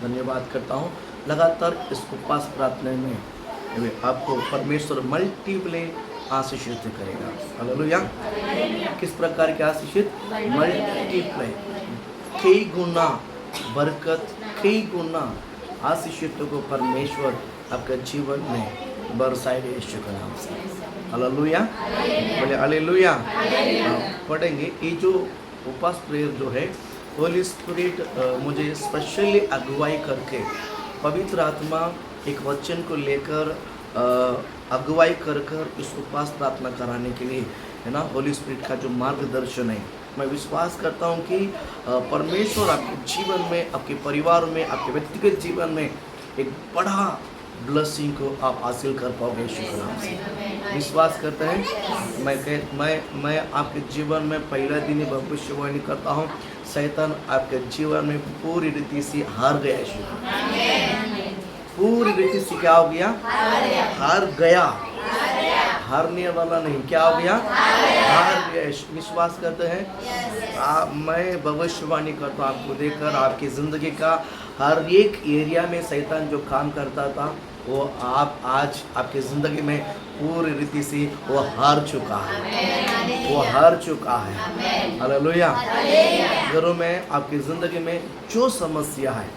धन्यवाद करता हूँ। लगातार इस उपवास प्रार्थना में आपको परमेश्वर मल्टीप्ले आशीषित करेगा। हालेलुया। किस प्रकार के आशीषित? मल्टीप्ले, कई गुना बरकत, कई गुना आशीषित को परमेश्वर आपके जीवन में बरसाएगा यीशु के नाम से। हालेलुया, बोले हालेलुया। पढ़ेंगे ये जो उपवास प्रेयर जो है, होली स्पिरिट मुझे स्पेशली अगुवाई करके पवित्र आत्मा एक वचन को लेकर अगुवाई कर इस उपवास प्रार्थना कराने के लिए, है ना, होली स्पिरिट का जो मार्गदर्शन है, मैं विश्वास करता हूँ कि परमेश्वर आपके जीवन में, आपके परिवार में, आपके व्यक्तिगत जीवन में एक बड़ा ब्लेसिंग को आप हासिल कर पाओगे यीशु के नाम से। विश्वास करते हैं। मैं आपके जीवन में पहला दिन ही भविष्यवाणी करता हूँ, शैतान आपके जीवन में पूरी रीति से हार गया यीशु। पूरी रीति से क्या हो गया? हार गया। हारने वाला नहीं, क्या हो गया? हार गया। विश्वास करते हैं। मैं भविष्यवाणी करता हूँ आपको देखकर, आपकी ज़िंदगी का हर एक एरिया में शैतान जो काम करता था वो आप आज आपकी ज़िंदगी में पूरी रीति से वो हार चुका है। वो हार चुका है। हालेलुया। घरों में, आपकी ज़िंदगी में जो समस्या है,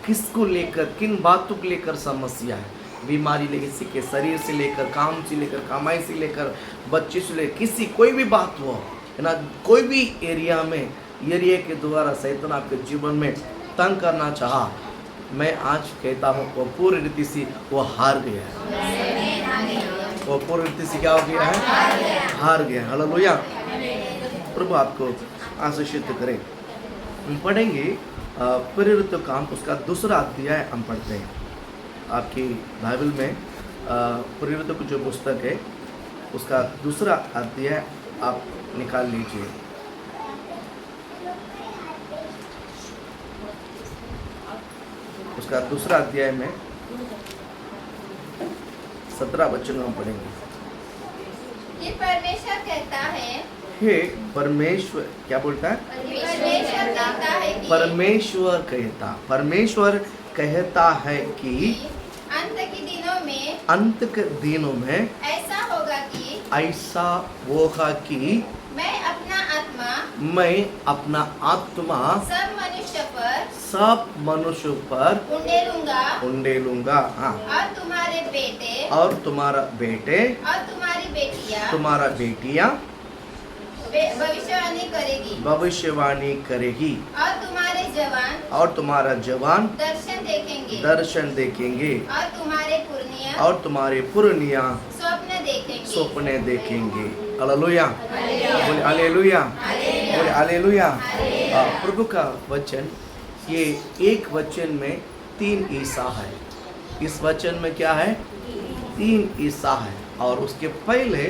किसको लेकर, किन बातों को लेकर समस्या है, बीमारी लेकर, किसी के शरीर से लेकर, काम से लेकर, कमाई से लेकर, बच्चे से लेकर, किसी कोई भी बात हो, है ना, कोई भी एरिया के द्वारा शैतान आपके जीवन में तंग करना चाहा, मैं आज कहता हूँ वो पूरी रीति से वो हार गया है। वो पूरी रीति से क्या हो गया है? हार गया। हालेलुया। प्रभु आपको आशीषित करें। हम पढ़ेंगे प्रेरित काम, उसका दूसरा अध्याय हम पढ़ते हैं। आपकी बाइबल में प्रेरित की जो पुस्तक है उसका दूसरा अध्याय आप निकाल लीजिए। उसका दूसरा अध्याय में 17 वचन हम पढ़ेंगे। ये परमेश्वर कहता है, हे परमेश्वर, क्या बोलता है? परमेश्वर कहता है कि परमेश्वर कहता है कि अंत के दिनों में ऐसा होगा कि मैं मैं अपना आत्मा सब मनुष्य पर उंडेलूंगा। हाँ। और तुम्हारे बेटे और तुम्हारा बेटे और तुम्हारा बेटियां भविष्यवाणी करेगी और तुम्हारा जवान दर्शन देखेंगे और तुम्हारे पुरनिया स्वप्न देखेंगे। हालेलुया। बोले हालेलुया। बोले हालेलुया। प्रभु का वचन, ये एक वचन में 3 ईसा है। इस वचन में क्या है? 3 ईसा है। और उसके पहले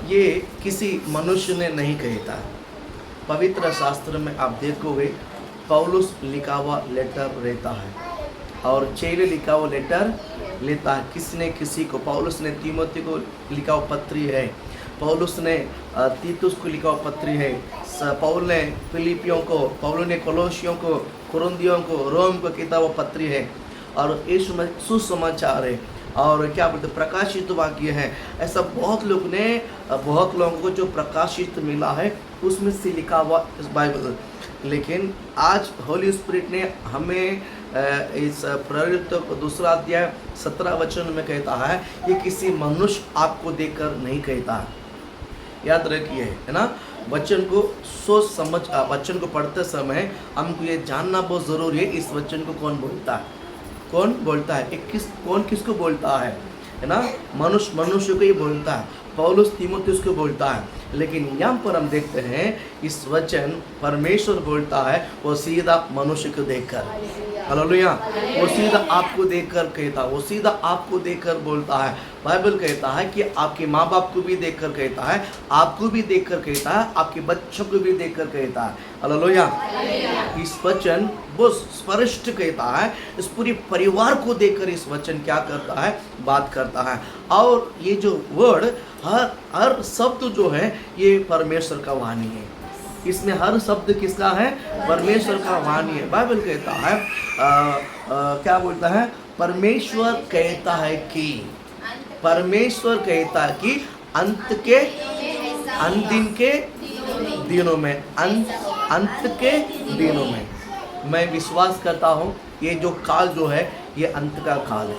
ये किसी मनुष्य ने नहीं कहता। पवित्र शास्त्र में आप देखोगे पौलुस लिखा हुआ लेटर रहता है और चेले लिखा हुआ लेटर लेता है। किसने किसी को? पौलुस ने तीमुथी को लिखा हुआ पत्री है, पौलुस ने तीतुस को लिखा हुआ पत्री है, पौल ने फिलिपियों को, पौल ने कोलोसियों को, कुरिन्थियों को, रोम को किताब हुआ पत्री है। और यीशु में सुसमाचार है और क्या बोलते प्रकाशित वाक्य है। ऐसा बहुत लोगों को जो प्रकाशित मिला है उसमें से लिखा हुआ इस बाइबल। लेकिन आज होली स्पिरिट ने हमें इस प्रेरित को दूसरा अध्याय 17 वचन में कहता है, ये किसी मनुष्य आपको देखकर नहीं कहता है। याद रखिए, है ना। वचन को सोच समझ, वचन को पढ़ते समय हमको ये जानना बहुत ज़रूरी है, इस वचन को कौन बोलता है, कौन बोलता है, कौन किसको बोलता है ना। मनुष्य को ही बोलता है, पौलुस तीमुथियुस को बोलता है। लेकिन यहाँ पर हम देखते हैं इस वचन परमेश्वर बोलता है वो सीधा मनुष्य को देखकर। हालेलुया। वो सीधा आपको देखकर कहता है, वो सीधा आपको देखकर बोलता है। बाइबल कहता है कि आपके माँ बाप को भी देखकर कहता है, आपको भी देखकर कहता है, आपके बच्चों को भी देखकर कहता है। हालेलुया। इस वचन बहुत स्पष्ट कहता है, इस पूरे परिवार को देखकर इस वचन क्या करता है? बात करता है। और ये जो वर्ड हर शब्द जो है ये परमेश्वर का वाणी है। इसमें हर शब्द किसका है? परमेश्वर का वाणी है। बाइबल कहता है क्या बोलता है? परमेश्वर कहता है कि परमेश्वर कहता है कि अंत दिन के दिनों में अंत के दिनों में मैं विश्वास करता हूँ ये जो काल जो है ये अंत का काल है।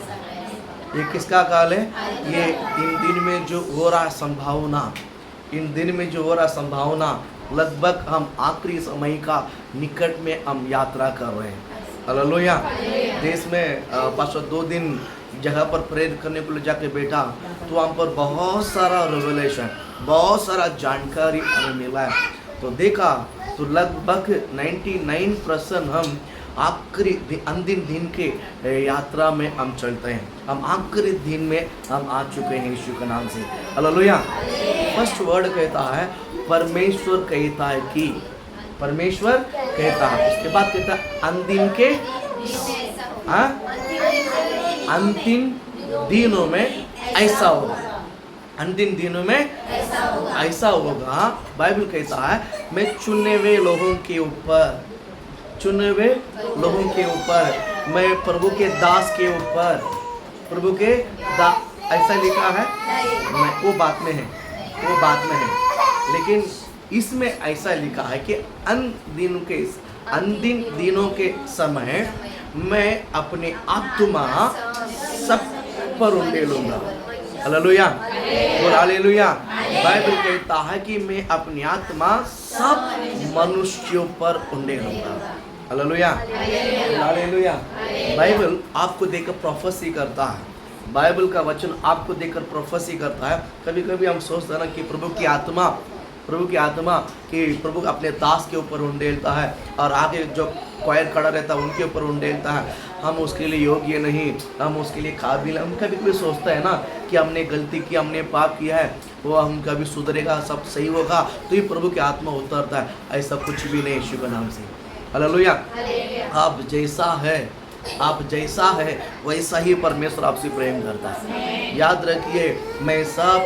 ये किसका काल है? ये इन दिन में जो हो रहा संभावना लगभग हम आखिरी समय का निकट में हम यात्रा कर रहे हैं। हालेलुया। देश में पास 2 दिन जगह पर प्रेरित करने को ले जाके बैठा तो हम पर बहुत सारा रेवलेशन, बहुत सारा जानकारी हमें मिला है। तो देखा तो लगभग 99% हम आखिरी अंतिम दिन के यात्रा में हम चलते हैं। हम आखिरी दिन में हम आ चुके हैं यीशु के नाम से। हालेलुया। फर्स्ट वर्ड कहता है परमेश्वर कहता है कि, परमेश्वर कहता है। उसके बाद कहता है अंतिम के अंतिम दिनों में ऐसा होगा। अंतिम दिनों में ऐसा होगा। बाइबल कहता है मैं चुने हुए लोगों के ऊपर, मैं प्रभु के दास के ऊपर, ऐसा लिखा है। वो बात में है, लेकिन इसमें ऐसा लिखा है कि अंतिम दिनों के समय मैं अपनी आत्मा सब पर उंडेलूंगा। हालेलुया, बोल हालेलुया। बाइबल कहता है कि मैं अपनी आत्मा सब मनुष्यों पर उंडेलूंगा। Hallelujah, hallelujah. बाइबल आपको देखकर प्रोफेसी करता है। बाइबल का वचन आपको देखकर प्रोफेसी करता है। कभी कभी हम सोचते हैं ना कि प्रभु की आत्मा कि प्रभु अपने दास के ऊपर उंडेलता है और आगे जो क्वायर खड़ा रहता है उनके ऊपर उंडेलता है। हम उसके लिए योग्य नहीं, हम उसके लिए काबिल। हम कभी कभी सोचते हैं ना कि हमने गलती की, हमने पाप किया है, वो हम कभी सुधरेगा, सब सही होगा तो ये प्रभु की आत्मा उतरता है। ऐसा कुछ भी नहीं यीशु के नाम से। हालेलुया। आप जैसा है वैसा ही परमेश्वर आपसे प्रेम करता है। याद रखिए, मैं सब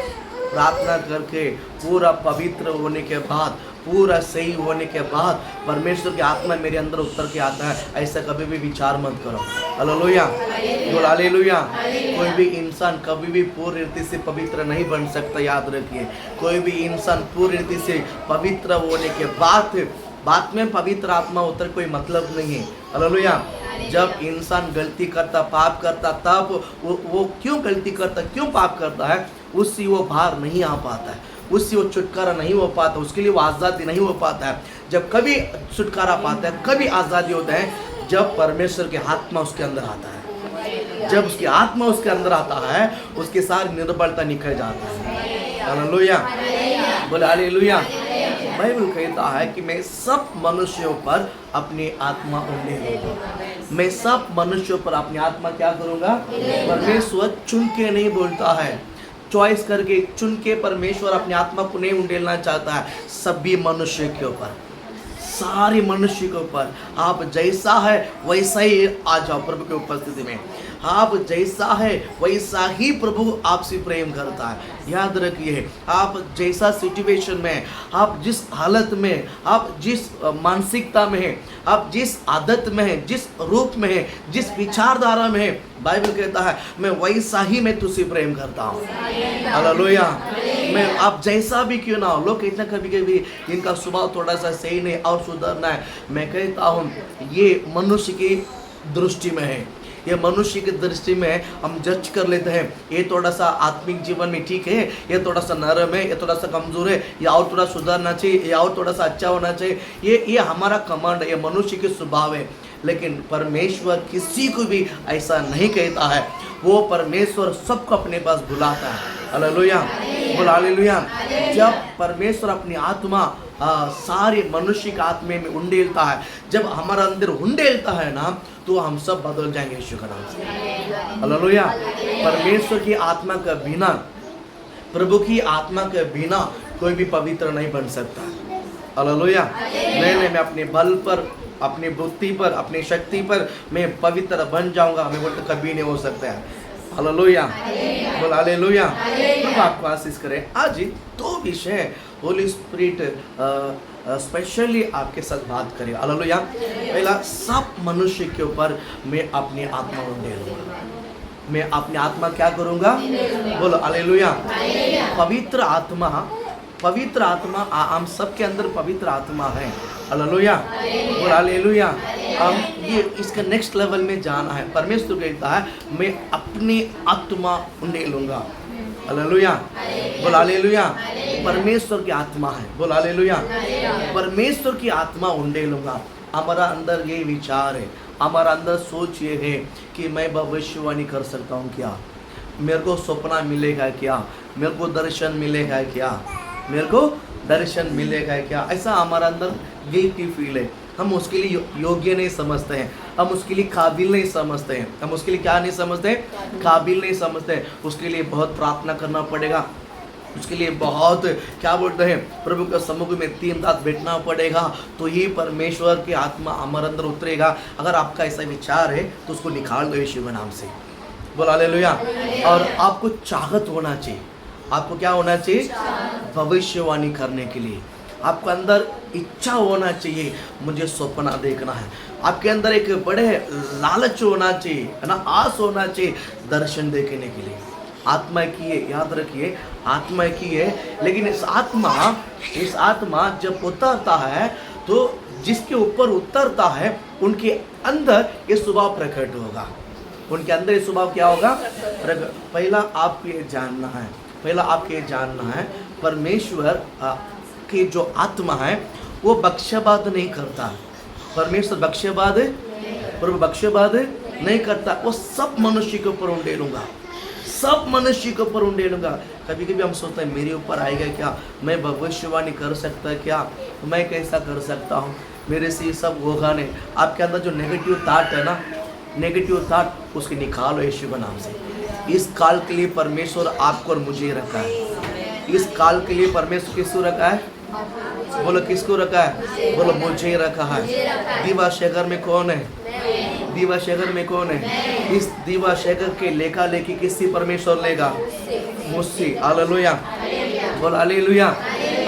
प्रार्थना करके पूरा पवित्र होने के बाद, पूरा सही होने के बाद परमेश्वर की आत्मा मेरे अंदर उतर के आता है, ऐसा कभी भी विचार मत करो। हालेलुया, बोल हालेलुया। कोई भी इंसान कभी भी पूरी रीति से पवित्र नहीं बन सकता। याद रखिए, कोई भी इंसान पूरी रीति से पवित्र होने के बाद में पवित्र आत्मा उतर कोई मतलब नहीं है। हालेलुया। जब इंसान गलती करता, पाप करता, तब वो क्यों गलती करता, क्यों पाप करता है, उससे वो बाहर नहीं आ पाता है, उससे वो छुटकारा नहीं हो पाता, उसके लिए वो आज़ादी नहीं हो पाता है। जब कभी छुटकारा पाता है, कभी आज़ादी होता है, जब परमेश्वर की आत्मा उसके अंदर आता है। जब उसकी आत्मा उसके अंदर आता है, उसकी सारी निर्बलता निकल जाता है। हालेलुया, बोले हालेलुया। बाइबल कहता है कि मैं सब मनुष्यों पर अपनी आत्मा उंडेलूंगा। मैं सब मनुष्यों पर अपनी आत्मा क्या करूंगा? परमेश्वर चुन के नहीं बोलता है, चॉइस करके चुन के परमेश्वर अपनी आत्मा को नहीं उंडेलना चाहता है। सभी मनुष्य के ऊपर, सारे मनुष्य के ऊपर आप जैसा है वैसा ही आ जाओ प्रभु की उपस्थिति में। आप जैसा है वैसा ही प्रभु आपसे प्रेम करता है। याद रखिए, आप जैसा सिचुएशन में, आप जिस हालत में, आप जिस मानसिकता में है, आप जिस आदत में है, जिस रूप में है, जिस विचारधारा में है, बाइबल कहता है मैं वैसा ही मैं तुझसे प्रेम करता हूँ। हालेलुया। मैं आप जैसा भी क्यों ना हो। लोग इतना कभी कभी इनका स्वभाव थोड़ा सा सही नहीं और सुधरना है। मैं कहता हूँ ये मनुष्य की दृष्टि में है, ये मनुष्य की दृष्टि में हम जज कर लेते हैं। ये थोड़ा सा आत्मिक जीवन में ठीक है, ये थोड़ा सा नरम है, ये थोड़ा सा कमजोर है, या और थोड़ा सुधरना चाहिए, या और थोड़ा सा अच्छा होना चाहिए। ये हमारा कमांड है, ये मनुष्य के स्वभाव है। लेकिन परमेश्वर किसी को भी ऐसा नहीं कहता है। वो परमेश्वर सबको अपने पास बुलाता है। हालेलुया, बोल हालेलुया। जब परमेश्वर अपनी आत्मा सारे मनुष्य का आत्मा में उंडेलता है, जब हमारा अंदर उंडेलता है ना, तो हम सब बदल जाएंगे यीशु के नाम से। हालेलुया। परमेश्वर की आत्मा के बिना, प्रभु की आत्मा के बिना कोई भी पवित्र नहीं बन सकता। हालेलुया। मैं अपने बल पर, अपनी बुद्धि पर, अपनी शक्ति पर मैं पवित्र बन जाऊंगा, हमें बोलते कभी नहीं हो सकता है। हालेलुया, बोल हालेलुया। प्रभु आपको आशीष करे। आज 2 विषय होली स्पिरिट स्पेशली आपके साथ बात करेगा। हालेलुया। पहला, सब मनुष्य के ऊपर मैं अपनी आत्मा उंडेलूंगा। मैं अपनी आत्मा क्या करूंगा? बोलो हालेलुया। पवित्र आत्मा, पवित्र आत्मा हम सबके अंदर पवित्र आत्मा है। हालेलुया। बोलो हालेलुया। हम ये इसका नेक्स्ट लेवल में जाना है। परमेश्वर कहता है मैं अपनी आत्मा उंडेलूंगा। हालेलुया। बोलो हालेलुया। परमेश्वर की आत्मा है। बोलो हालेलुया। परमेश्वर की आत्मा उंडेलूंगा। हमारा अंदर ये विचार है, हमारा अंदर सोच ये है कि मैं भविष्यवाणी कर सकता हूँ क्या? मेरे को सपना मिलेगा क्या? मेरे को दर्शन मिलेगा क्या? मेरे को दर्शन मिलेगा क्या? ऐसा हमारा अंदर गिल्टी फील है। हम उसके लिए योग्य नहीं समझते हैं, हम उसके लिए काबिल नहीं समझते हैं। हम उसके लिए क्या नहीं समझते? काबिल नहीं समझते। उसके लिए बहुत प्रार्थना करना पड़ेगा, उसके लिए बहुत क्या बोलते हैं, प्रभु के सम्मुख में 3 रात बैठना पड़ेगा, तो ही परमेश्वर की आत्मा हमारे अंदर उतरेगा। अगर आपका ऐसा विचार है तो उसको निकाल दो यीशु के नाम से। बोलो हालेलुया। और आपको चाहत होना चाहिए। आपको क्या होना चाहिए? भविष्यवाणी करने के लिए आपके अंदर इच्छा होना चाहिए, मुझे सपना देखना है। आपके अंदर एक बड़े लालच होना चाहिए, है ना, आस होना चाहिए दर्शन देखने के लिए। आत्मा की है, याद रखिए, आत्मा की है। लेकिन इस आत्मा जब उतरता है तो जिसके ऊपर उतरता है उनके अंदर ये स्वभाव प्रकट होगा। उनके अंदर ये स्वभाव क्या होगा? प्रकट। पहला आपको ये जानना है, पहला आपको ये जानना है, परमेश्वर की जो आत्मा है वो बख्शबाद नहीं करता। परमेश्वर बख्शबाद, प्रभु बख्शबाद नहीं करता। वो सब मनुष्य के ऊपर उंडेलूंगा, सब मनुष्य के ऊपर उंडेलूंगा। कभी कभी हम सोचते हैं मेरे ऊपर आएगा क्या? मैं भविष्यवाणी कर सकता क्या? मैं कैसा कर सकता हूँ? मेरे से ये सब होगा नहीं। आपके अंदर जो नेगेटिव थाट है ना, नेगेटिव थाट, उसके निकालो यीशु के नाम से। इस काल के लिए परमेश्वर आपको और मुझे रखा है। इस काल के लिए परमेश्वर किसको रखा है? बोलो किसको रखा है? बोलो मुझे रखा है। दीवा शेखर में कौन है? दीवा शेखर में कौन है? इस दीवा शेखर के लेखा लेखी किससे परमेश्वर लेगा? मुझसे। हालेलुया। बोलो हालेलुया।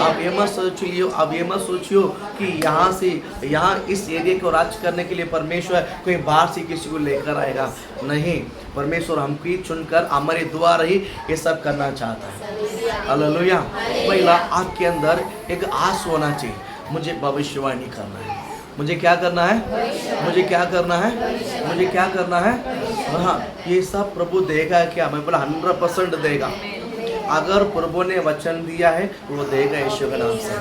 आप ये मत सोचिए, आप ये मत सोचियो कि यहाँ से यहाँ इस एरिया को राज करने के लिए परमेश्वर कोई बाहर से किसी को लेकर आएगा। नहीं, परमेश्वर हमको ही चुनकर हमारे द्वारा ही ये सब करना चाहता है। हालेलुया। पहला आपके अंदर एक आस होना चाहिए, मुझे भविष्यवाणी करना है। मुझे क्या करना है? मुझे क्या करना है? मुझे क्या करना है? हाँ, ये सब प्रभु देगा क्या? मैं बोला 100% देगा। अगर प्रभु ने वचन दिया है तो वो देगा यीशु के नाम से।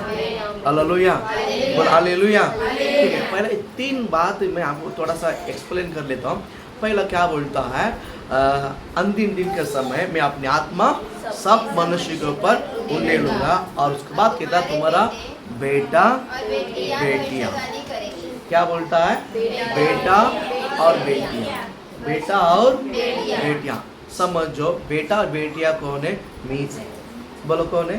हालेलुया। बोल हालेलुया। ठीक है, पहले 3 बात मैं आपको थोड़ा सा एक्सप्लेन कर लेता हूँ। पहला क्या बोलता है? अंतिम दिन के समय मैं अपनी आत्मा सब मनुष्य के ऊपर उंडेलूंगा। और उसके बाद कहता है तुम्हारा बेटा बेटियाँ। क्या बोलता है? बेटा और बेटियाँ। बेटा और बेटियाँ। समझो, बेटा और बेटियाँ कौन है? मीज है। बोलो कौन है?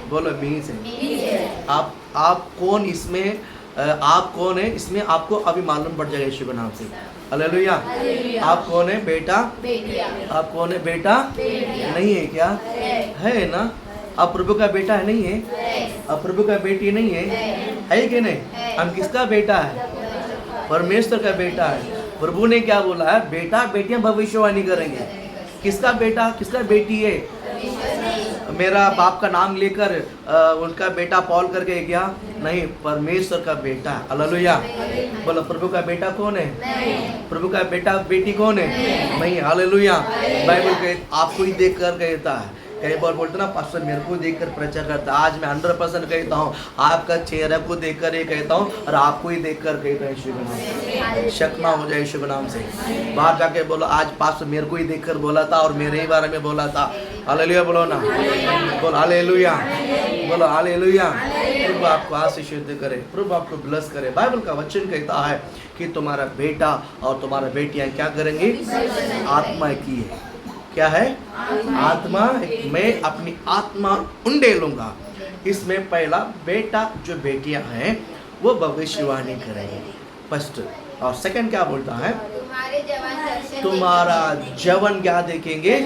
बोलो मीज है। आप कौन इसमें, आप कौन है इसमें आपको अभी मालूम पड़ जाएगा यीशु के नाम से। हालेलुया। आप कौन है? बेटा। आप कौन है? बेटा नहीं है क्या? है ना? आप प्रभु का बेटा है? नहीं है? आप प्रभु का बेटी नहीं है कि नहीं? हम किसका बेटा है? परमेश्वर का बेटा है। प्रभु ने क्या बोला है? बेटा बेटियां भविष्यवाणी करेंगे। किसका बेटा, किसका बेटी है? मेरा बाप का नाम लेकर उनका बेटा पॉल करके क्या? नहीं, परमेश्वर का बेटा है। हालेलुया। बोलो प्रभु का बेटा कौन है? प्रभु का बेटा बेटी कौन है? नहीं। हालेलुया। बाइबल के आपको ही देख कर कहता है। कई बार बोलते ना पास्टर मेरे को देखकर प्रचार करता। आज मैं 100% कहता हूँ, आपका चेहरा को देखकर ये कहता हूँ और आपको ही देखकर कहता हूँ यीशु के नाम से। शक ना हो जाए यीशु के नाम से। बाहर जाके बोलो आज पास्टर मेरे को ही देखकर बोला था और मेरे ही बारे में बोला था। हालेलुया बोलो ना। बोलो हालेलुया। बोलो हालेलुया। प्रभु आपको आशीषित करे, प्रभु आपको ब्लेस करे। बाइबल का वचन कहता है कि तुम्हारा बेटा और तुम्हारा बेटियां क्या करेंगे? आत्मा की है। क्या है? आत्मा। मैं अपनी आत्मा उंडेलूंगा। इसमें पहला बेटा जो बेटियां हैं वो भविष्यवाणी करेंगे, फर्स्ट। और सेकंड क्या बोलता है? तुम्हारा जवान क्या देखेंगे?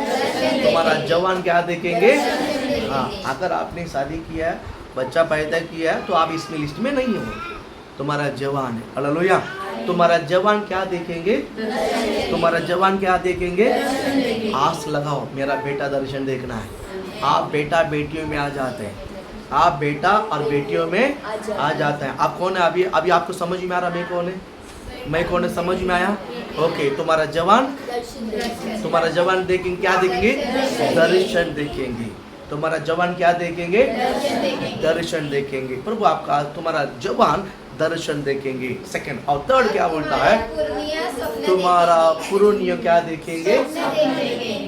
तुम्हारा जवान क्या देखेंगे? हाँ, अगर आपने शादी किया है बच्चा पैदा किया है तो आप इसमें लिस्ट में नहीं हो, तुम्हारा जवान है। हालेलुया। तुम्हारा जवान क्या देखेंगे? तुम्हारा जवान क्या देखेंगे? आस लगाओ, मेरा बेटा दर्शन देखना है। आप बेटा बेटियों में आ जाते हैं, आप बेटा और बेटियों में आ जाते हैं। आप कौन है? अभी आपको समझ में आ रहा मैं कौन है? मैं कौन है? समझ में आया? ओके। तुम्हारा जवान देखेंगे, क्या देखेंगे? दर्शन देखेंगे। तुम्हारा जवान क्या देखेंगे? दर्शन देखेंगे। प्रभु आपका तुम्हारा जवान दर्शन देखेंगे। सेकंड और थर्ड क्या बोलता है? तुम्हारा पुरनिया क्या देखेंगे?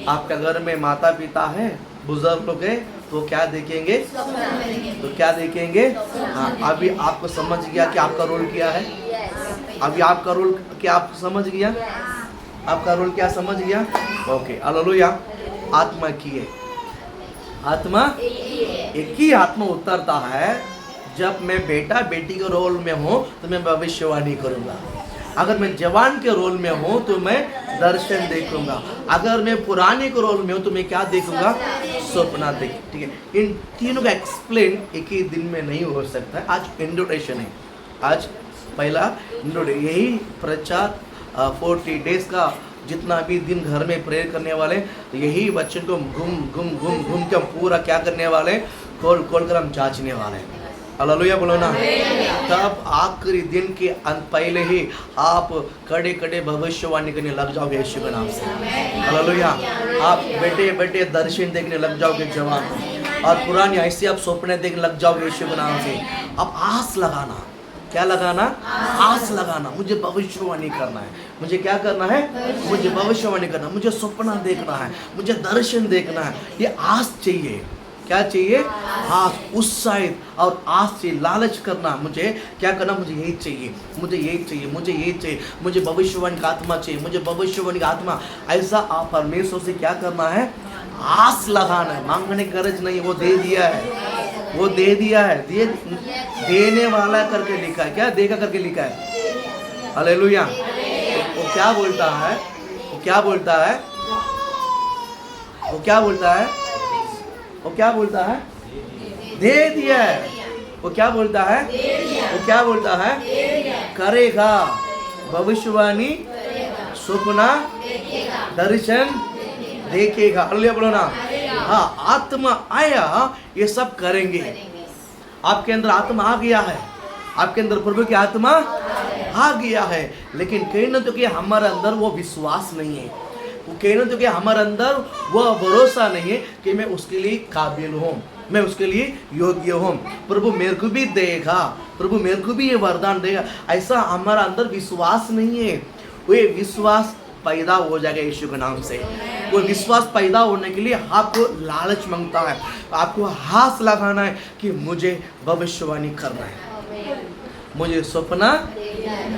आपका घर में माता पिता है, बुजुर्ग लोग है, तो क्या देखेंगे? तो क्या देखेंगे? हाँ, अभी आपको समझ गया कि आपका रोल क्या है? अभी आपका रोल क्या आप समझ गया? आपका रोल क्या समझ गया? ओके। हालेलुया। आत्मा की है, आत्मा एक ही आत्मा उतरता है। जब मैं बेटा बेटी के रोल में हूँ तो मैं भविष्यवाणी करूँगा। अगर मैं जवान के रोल में हूँ तो मैं दर्शन देखूंगा। अगर मैं पुराने के रोल में हूँ तो मैं क्या देखूंगा? सपना देख। ठीक है। इन तीनों का एक्सप्लेन एक ही दिन में नहीं हो सकता है। आज इंट्रोडक्शन है, आज पहला इंट्रोडक्शन। यही प्रचार 40 डेज का जितना भी दिन घर में प्रेयर करने वाले, यही बच्चों को घूम के हम पूरा क्या करने वाले? खोल कर हम जांचने वाले हैं। हालेलुया बोलो ना। तब आखिरी दिन के पहले ही आप कड़े भविष्यवाणी करने लग जाओगे यीशु के नाम से। हालेलुया। आप बेटे दर्शन देखने लग जाओगे जवान, और पुरानी ऐसे आप सपने देखने लग जाओगे यीशु के नाम से। अब आस लगाना, क्या लगाना? आस लगाना। मुझे भविष्यवाणी करना है। मुझे क्या करना है? मुझे भविष्यवाणी करना है, मुझे सपना देखना है, मुझे दर्शन देखना है। ये आस चाहिए। क्या चाहिए? आस, उत्साहित और आस से लालच करना। मुझे क्या करना? मुझे यही चाहिए, मुझे यही चाहिए, मुझे यही चाहिए, मुझे भविष्यवाणी का आत्मा चाहिए, मुझे भविष्यवाणी का आत्मा। ऐसा आप परमेश्वर से क्या करना है? आस लगाना है। मांगने की गरज नहीं, वो दे दिया है, वो दे दिया है। देने वाला करके लिखा है। क्या देगा करके लिखा है? हालेलुया। वो क्या बोलता है? वो क्या बोलता है? वो क्या बोलता है? वो क्या बोलता है? दे दिया है। वो क्या बोलता है? वो क्या बोलता है? करेगा। भविष्यवाणी, सपना, दर्शन देखेगा। हालेलुया बोलो ना। हाँ, आत्मा आया, ये सब करेंगे। आपके अंदर आत्मा आ गया है, आपके अंदर प्रभु की आत्मा आ गया है, लेकिन कहीं ना तो कि हमारे अंदर वो विश्वास नहीं है, वो कहीं ना तो कि हमारे अंदर वो भरोसा नहीं है कि मैं उसके लिए काबिल हूँ, मैं उसके लिए योग्य हूँ, प्रभु मेरे को भी देगा, प्रभु मेरे को भी ये वरदान देगा। ऐसा हमारा अंदर विश्वास नहीं है। वो विश्वास पैदा हो जाएगा यीशु के नाम से। वो विश्वास पैदा होने के लिए आपको लालच मांगता है, आपको हाथ लगाना है कि मुझे भविष्यवाणी करना है, मुझे सपना,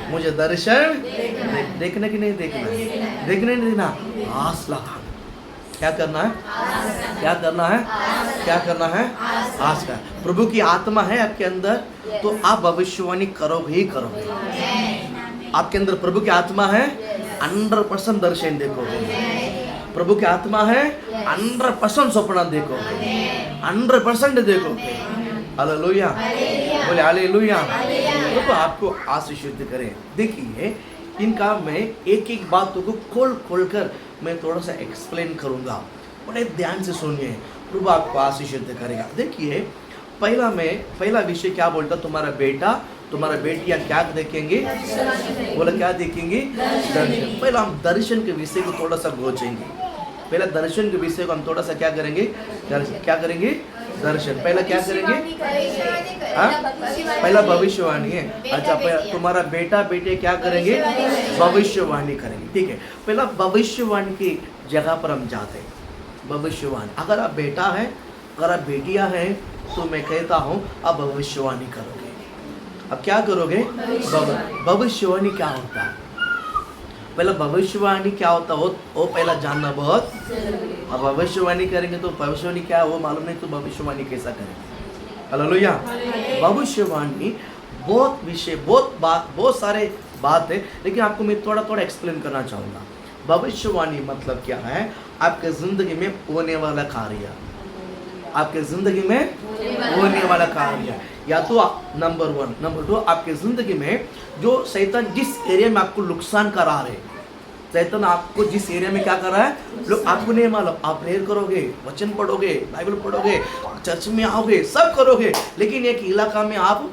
मुझे दर्शन देखने की नहीं देखना है, देखने नहीं देना, आस लगाना। क्या करना है? क्या करना है? क्या करना है? आस का। प्रभु की आत्मा है आपके अंदर तो आप भविष्यवाणी करोगे ही करोगे। आपके अंदर प्रभु की आत्मा है, 100% दर्शन देखोगे। प्रभु की आत्मा है, 100% सपना देखोगे, 100% देखोगे। हालेलुया, बोले हालेलुया। प्रभु आपको आशीषित करे। देखिए, इनका मैं एक एक बात को खोल कर मैं थोड़ा सा एक्सप्लेन करूंगा, बड़े ध्यान से सुनिए। प्रभु आपको आशीषित करेगा। देखिए, पहला विषय क्या बोलता? तुम्हारा बेटा, तुम्हारा बेटियां क्या देखेंगे? बोला क्या देखेंगे? दर्शन। पहला हम दर्शन के विषय को थोड़ा सा खोजेंगे। पहला दर्शन के विषय को हम थोड़ा सा क्या करेंगे? क्या करेंगे? दर्शन। पहला क्या करेंगे? पहला भविष्यवाणी है। अच्छा, तुम्हारा बेटा बेटे क्या करेंगे? भविष्यवाणी करेंगे। ठीक है, पहला भविष्यवाणी की जगह पर हम जाते हैं। भविष्यवाणी, अगर आप बेटा है, अगर आप बेटियां हैं, तो मैं कहता हूँ आप भविष्यवाणी करोगे। अब क्या करोगे? भविष्यवाणी क्या होता है? पहला भविष्यवाणी क्या होता है वो पहला जानना बहुत। अब भविष्यवाणी करेंगे तो भविष्यवाणी क्या है वो मालूम नहीं, तो भविष्यवाणी कैसा करेंगे? हालेलुया। भविष्यवाणी बहुत विषय, बहुत सारे बात है, लेकिन आपको मैं थोड़ा एक्सप्लेन करना चाहूँगा। भविष्यवाणी मतलब क्या है? आपके जिंदगी में होने वाला कार्य, आपके जिंदगी में होने वाला कार्य। या तो नंबर 1, नंबर 2, आपके जिंदगी में जो शैतान जिस एरिया में आपको नुकसान करा रहे, शैतान आपको जिस एरिया में क्या कर रहा है, लोग आपको नहीं मालूम, आप प्रेयर करोगे, वचन पढ़ोगे, बाइबल पढ़ोगे, चर्च में आओगे, सब करोगे, लेकिन एक इलाका में आप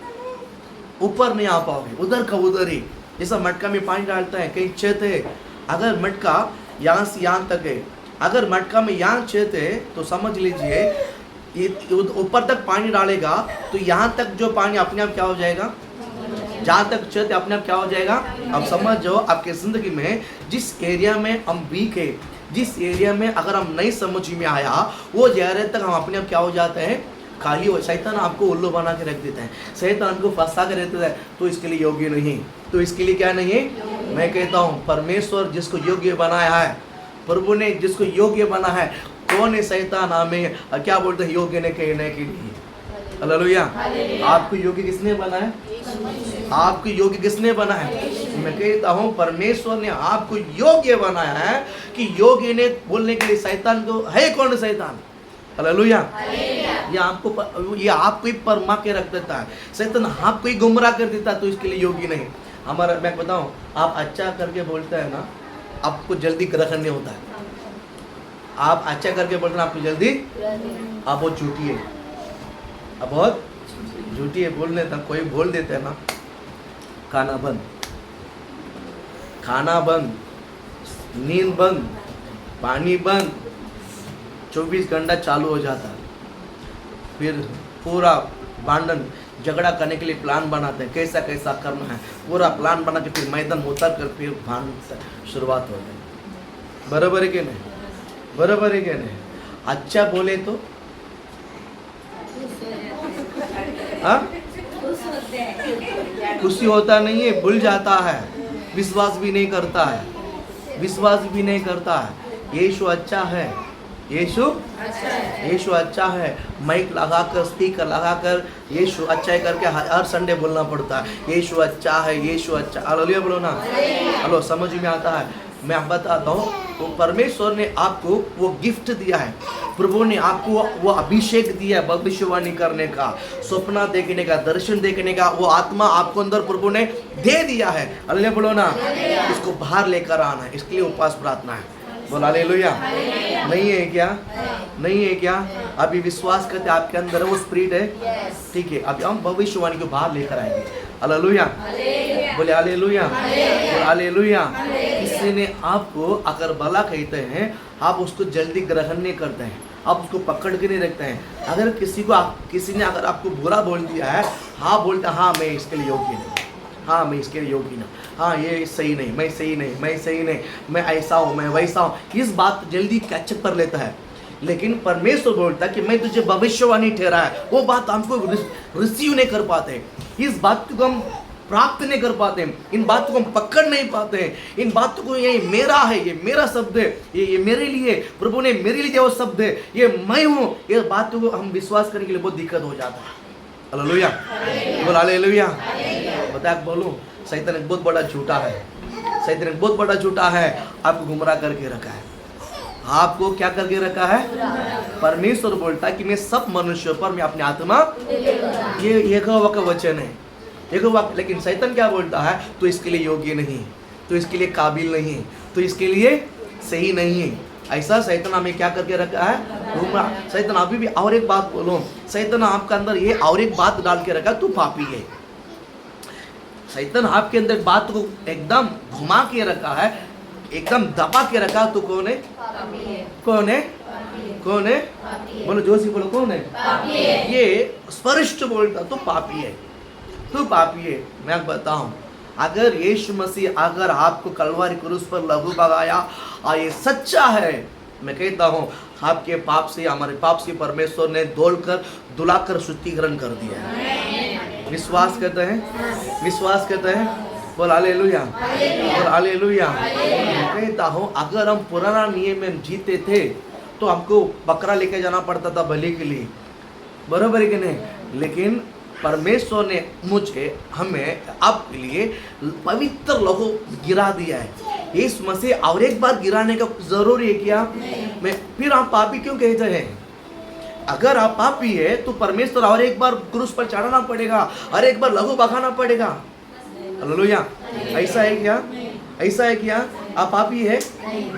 ऊपर नहीं आ पाओगे, उधर का उधर ही। जैसा मटका में पानी डालता है, कहीं छेद है, अगर मटका यहाँ से यहाँ तक है, अगर मटका में यहाँ छेद है तो समझ लीजिए ये ऊपर तक पानी डालेगा तो यहाँ तक जो पानी अपने आप क्या हो जाएगा, जहाँ तक छेद अपने आप क्या हो जाएगा। अब समझ जाओ आपके जिंदगी में जिस एरिया में हम वीक है, जिस एरिया में अगर हम नहीं समझ में आया, वो एरिया तक हम अपने आप क्या हो जाते हैं, खाली हो। शैतान आपको उल्लू बना के रख देता है, शैतान आपको फंसा के रहता है, तो इसके लिए योग्य नहीं, तो इसके लिए क्या नहीं। मैं कहता हूँ परमेश्वर जिसको योग्य बनाया है, प्रभु ने जिसको योग्य बना है, कौन है शैतान हमें क्या बोलते हैं योग्य ने कहने के लिए। हालेलुया। आपको योग्य किसने बना है, आपको योग्य किसने बना है। मैं कहता हूँ परमेश्वर ने आपको योग्य बनाया है कि योग्य ने बोलने के लिए शैतान को है कौन शैतान। हालेलुया। ये आपको ही परमा के रख देता है, शैतान आपको ही गुमराह कर देता है, तो इसके लिए योग्य नहीं। हमारा मैं बताऊं, आप अच्छा करके बोलते हैं ना, आपको जल्दी ग्रहण नहीं होता है। आप अच्छा करके बोलते हैं आपको जल्दी, आप बहुत झूठी है, आप बहुत झूठी है। बोलने तक कोई बोल देते हैं ना, खाना बंद, खाना बंद, नींद बंद, पानी बंद, 24 घंटा चालू हो जाता है। फिर पूरा भांडन झगड़ा करने के लिए प्लान बनाते हैं, कैसा कैसा करना है, पूरा प्लान बना के फिर मैदान उतर कर फिर भांडन शुरुआत हो गई। बराबर है कि नहीं, बराबर है कि नहीं। अच्छा बोले तो हाँ खुशी होता नहीं है, भूल जाता है, विश्वास भी नहीं करता है, विश्वास भी नहीं करता है। यीशु अच्छा है, यीशु अच्छा है। माइक लगाकर, स्पीकर लगाकर यीशु अच्छा है करके हर संडे बोलना पड़ता है, यीशु अच्छा है, यीशु अच्छा। हालेलुया बोलो ना, हेलो, समझ में आता है। मैं बताता हूँ, तो परमेश्वर ने आपको वो गिफ्ट दिया है, प्रभु ने आपको वो अभिषेक दिया है भविष्यवाणी करने का, सपना देखने का, दर्शन देखने का, वो आत्मा आपको अंदर प्रभु ने दे दिया है। हालेलुया बोलो ना। इसको बाहर लेकर आना है, इसके लिए उपवास प्रार्थना है। बोल हालेलुया। नहीं है क्या, नहीं है क्या। अभी विश्वास करते आपके अंदर वो स्पिरिट है, ठीक है। अभी हम भविष्यवाणी को बाहर लेकर आएंगे। हालेलुया, बोले हालेलुया, बोले हालेलुया। किसी ने आपको अगर भला कहते हैं, आप उसको जल्दी ग्रहण नहीं करते हैं, आप उसको पकड़ के नहीं रखते हैं। अगर किसी ने अगर आपको बुरा बोल दिया है, हाँ बोलते हैं, हाँ मैं इसके लिए योग्य नहीं, हाँ मैं इसके लिए योग्य नहीं, हाँ ये सही नहीं, मैं सही नहीं, मैं सही नहीं, मैं ऐसा हूँ, मैं वैसा हूँ, इस बात जल्दी कैचअप कर लेता है। लेकिन परमेश्वर बोलता है कि मैं तुझे भविष्यवाणी ठहरा है, वो बात हमको रिसीव नहीं कर पाते, इस बात को हम प्राप्त नहीं कर पाते, इन बातों को हम पकड़ नहीं पाते हैं, इन बातों को ये मेरा है, ये मेरा शब्द है, ये मेरे लिए, प्रभु ने मेरे लिए वो शब्द है, ये मैं हूँ, ये बातों को हम विश्वास करने के लिए बहुत दिक्कत हो जाता है। हालेलुया, बोल हालेलुया। बता बोलूं, शैतान एक बहुत बड़ा झूठा है, शैतान एक बहुत बड़ा झूठा है, आपको गुमराह करके रखा है। आपको क्या करके रखा है। परमेश्वर बोलता है कि मैं सब मनुष्यों पर मैं अपनी आत्मा, ये यहोवा का वचन है, यहोवा। लेकिन शैतान क्या बोलता है, तो इसके लिए योग्य नहीं, तो इसके लिए काबिल नहीं, तो इसके लिए सही नहीं है। ऐसा शैतान हमें क्या करके रखा है। शैतान अभी भी और एक बात बोलो, शैतान आपके अंदर ये और एक बात डाल के रखा, तू पापी है। शैतान आपके अंदर बात को एकदम घुमा के रखा है, एकदम दबा के रखा। तू कौन है, कौन है, कौन है, बोलो जोशी बोलो, कौन है। ये स्पष्ट बोलता, तू पापी है, तू पापी है। मैं बताऊं, अगर यीशु मसीह अगर आपको कलवारी क्रूस पर लहू बगाया और ये सच्चा है, मैं कहता हूँ आपके पाप से, हमारे पाप से परमेश्वर ने धोलकर धुलाकर शुद्धिकरण कर दिया है। विश्वास करते हैं, विश्वास करते हैं, बोल हालेलुया, बोल हालेलुया। मैं कहता हूँ अगर हम पुराना नियम में जीते थे तो हमको बकरा लेके जाना पड़ता था बलि के लिए, बराबर है कि नहीं। लेकिन परमेश्वर ने मुझे, हमें आपके लिए पवित्र लहू गिरा दिया है। इस मसीह और एक बार गिराने का जरूरी है क्या। मैं फिर आप पापी क्यों कहते हैं, अगर आप पापी है तो परमेश्वर और एक बार क्रूस पर चढ़ाना पड़ेगा और एक बार लहू बहाना पड़ेगा। हालेलुया। ऐसा है क्या? ऐसा है क्या? आप पापी है?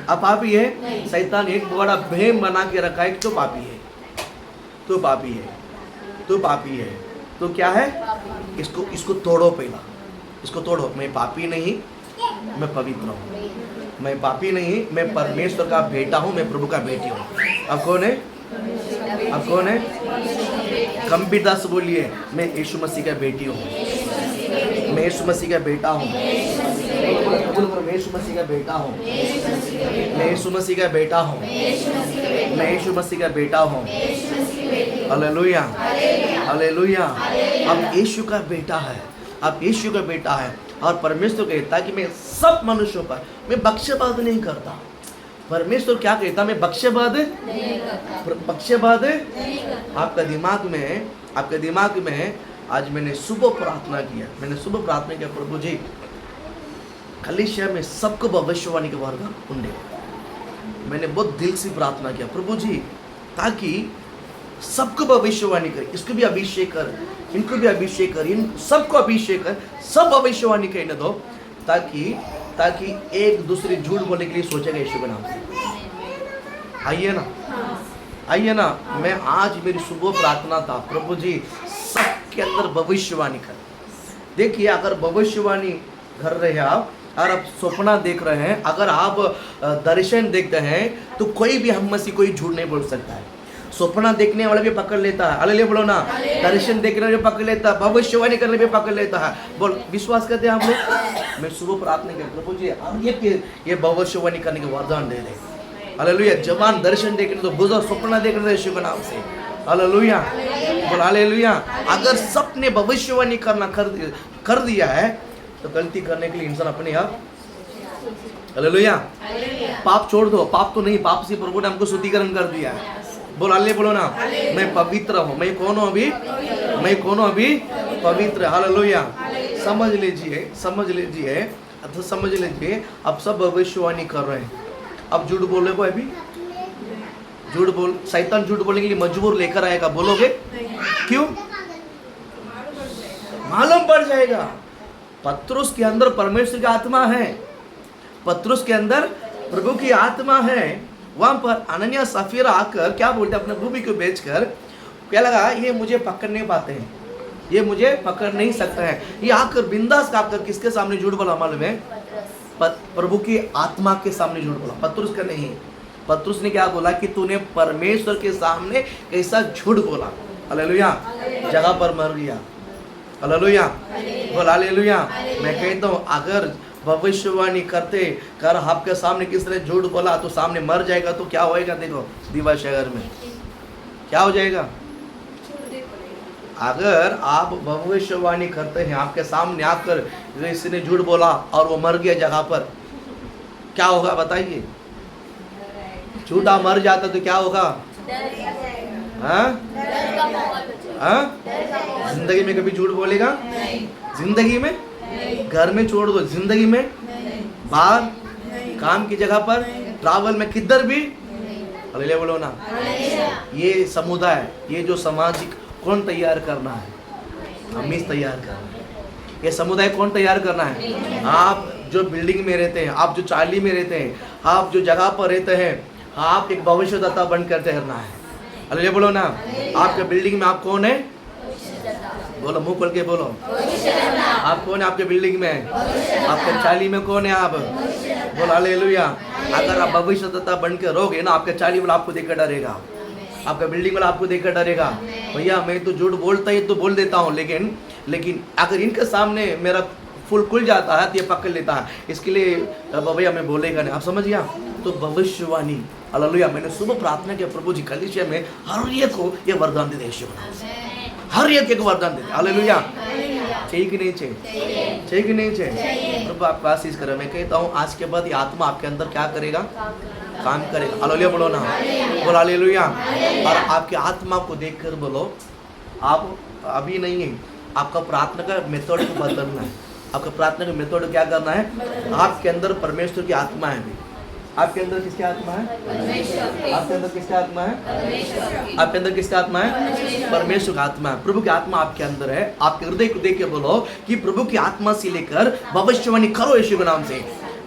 आप पापी है? शैतान एक बड़ा भेम बना के रखा है कि तो पापी है, तो पापी है, तो पापी है। तो क्या है? इसको तोड़ो, पहला इसको तोड़ो। मैं पापी नहीं, मैं पवित्र हूँ। मैं पापी नहीं, मैं परमेश्वर का बेटा हूँ, मैं प्रभु का बेटी हूँ। अब कौन है? अब कौन है? गंभीरता से बोलिए, मैं यीशु मसीह का बेटी हूँ, मैं यीशु मसीह का बेटा हूँ, मैं यीशु मसीह का बेटा हूँ, मैं यीशु मसीह का बेटा हूँ, मैं यीशु मसीह का बेटा हूँ। Hallelujah, hallelujah. अब यीशु का बेटा है, अब यीशु का बेटा है और परमेश्वर कहता है कि मैं सब मनुष्यों पर मैं बख्शेबाद नहीं करता। परमेश्वर क्या कहता? मैं बख्शेबाद बख्शेबाद। आपका दिमाग में आज मैंने सुबह प्रार्थना किया, प्रभु जी कलीसिया में सबको भविष्यवाणी के वरदान उन्हें, मैंने बहुत दिल से प्रार्थना किया प्रभु जी, ताकि सबको भविष्यवाणी कर, इसको भी अभिषेक कर, इनको भी अभिषेक कर, इन सबको अभिषेक कर, सब भविष्यवाणी कहने दो, ताकि एक दूसरे झूठ बोलने के लिए सोचेगा यीशु के नाम से। आइए ना, मैं आज मेरी सुबह प्रार्थना था, प्रभु जी सबके अंदर भविष्यवाणी कर। देखिए, अगर भविष्यवाणी कर रहे हैं आप और आप सपना देख रहे हैं, अगर आप दर्शन देखते हैं, तो कोई भी हम में से कोई झूठ नहीं बोल सकता है। सपना देखने वाला भी पकड़ लेता है, हालेलुया बोलो ना। दर्शन देखने वाला भी पकड़ लेता है, भविष्यवाणी करने भी पकड़ लेता है। बोल, विश्वास करते हैं आप लोग? मैं सुबह प्रार्थना किया, प्रभु जी अब ये भविष्यवाणी करने के वरदान दे दे। हालेलुया। जवान दर्शन देखने तो, बुजुर्ग सपना देखने तो यीशु के नाम से। हालेलुया, बोल हालेलुया। अगर सबने भविष्यवाणी करना कर दिया है तो गलती करने के लिए इंसान अपने आप, हालेलुया, पाप छोड़ दो। पाप तो नहीं, पाप से प्रभु ने हमको शुद्धिकरण कर दिया है। बोल हालेलुया बोलो ना। मैं पवित्र हूँ। मैं कौन हूँ अभी? मैं कौन हूँ अभी? पवित्र। हालेलुया। समझ लीजिए। अब सब भविष्यवाणी कर रहे हैं। अब झूठ बोले को अभी शैतान झूठ बोलने के लिए मजबूर लेकर आएगा। बोलोगे क्यों? मालूम पड़ जाएगा। पत्रुस के अंदर परमेश्वर की आत्मा है, पत्रुस के अंदर प्रभु की आत्मा है। वहां पर अनन्या सफीरा आकर क्या बोलते, अपने भूमि को बेचकर क्या लगा, ये मुझे पकड़ नहीं पाते हैं, ये मुझे पकड़ नहीं सकते हैं। ये आकर बिंदास आकर किसके सामने झूठ बोला मालूम है? प्रभु की आत्मा के सामने झूठ बोला। पत्रुस का नहीं, पत्रुस ने क्या बोला कि तूने परमेश्वर के सामने कैसा झूठ बोला। हालेलुया। जगह पर मर गया। हालेलुया, बोल हालेलुया। मैं कहता हूँ, अगर भविष्यवाणी करते कर आपके सामने किस तरह झूठ बोला तो सामने मर जाएगा, तो क्या होएगा? देखो दीवा शहर में क्या हो जाएगा। अगर आप भविष्यवाणी करते हैं, आपके सामने आकर किसी ने झूठ बोला और वो मर गया जगह पर, क्या होगा बताइए? झूठा मर जाता तो क्या होगा? जिंदगी में कभी झूठ बोलेगा? जिंदगी में, घर में छोड़ दो, जिंदगी में, बाहर, काम की जगह पर, ट्रैवल में, किधर भी। हालेलुया बोलो ना। ये समुदाय, ये जो सामाजिक कौन तैयार करना है? हम ही तैयार करना है। ये समुदाय कौन तैयार करना है? आप जो बिल्डिंग में रहते हैं, आप जो चाली में रहते हैं, आप जो जगह पर रहते हैं, आप एक भविष्यदाता बनकर ठहरना है। हालेलुया बोलो ना। आपके बिल्डिंग में आप कौन है? बोलो, मुंह खोल के बोलो। आप कौन है आपके बिल्डिंग में? आपके चाली में कौन है आप? बोलो हालेलुया। अगर आप भविष्यदाता बनकर रहोगे ना, आपके चाली वाला आपको देखकर डरेगा, आपका बिल्डिंग वाला आपको देखकर डरेगा। भैया मैं तो झूठ बोलता ही तो बोल देता हूँ, लेकिन अगर इनके सामने मेरा फुल खुल जाता है तो ये पकड़ लेता है, इसके लिए भैया मैं बोलेगा नहीं। आप समझ गया? तो भविष्यवाणी, हालेलुया। मैंने सुबह प्रार्थना किया, प्रभु जी कलीसिया में हर एक को ये वरदान दे दे, हर एक को वरदान दे दे। हालेलुया। चाहिए कि नहीं चाहिए? चाहिए कि नहीं चाहिए? प्रभु आपको आशीष करे। मैं कहता हूँ आज के बाद ये आत्मा आपके अंदर क्या करेगा? काम करेगा। हालेलुया बोलो ना। बोलो हालेलुया। और आपकी आत्मा को देखकर बोलो, आप अभी नहीं है, आपका प्रार्थना का मेथड को बदलना है। आपका प्रार्थना का मेथड क्या करना है? आपके अंदर परमेश्वर की आत्मा है, आपके अंदर किसकी आत्मा है? आपके अंदर किसकी आत्मा है? आपके अंदर किसकी आत्मा है? परमेश्वर का आत्मा है। प्रभु की आत्मा आपके अंदर है। आपके हृदय को देख के बोलो कि प्रभु की आत्मा से लेकर भविष्यवाणी करो यीशु के नाम से।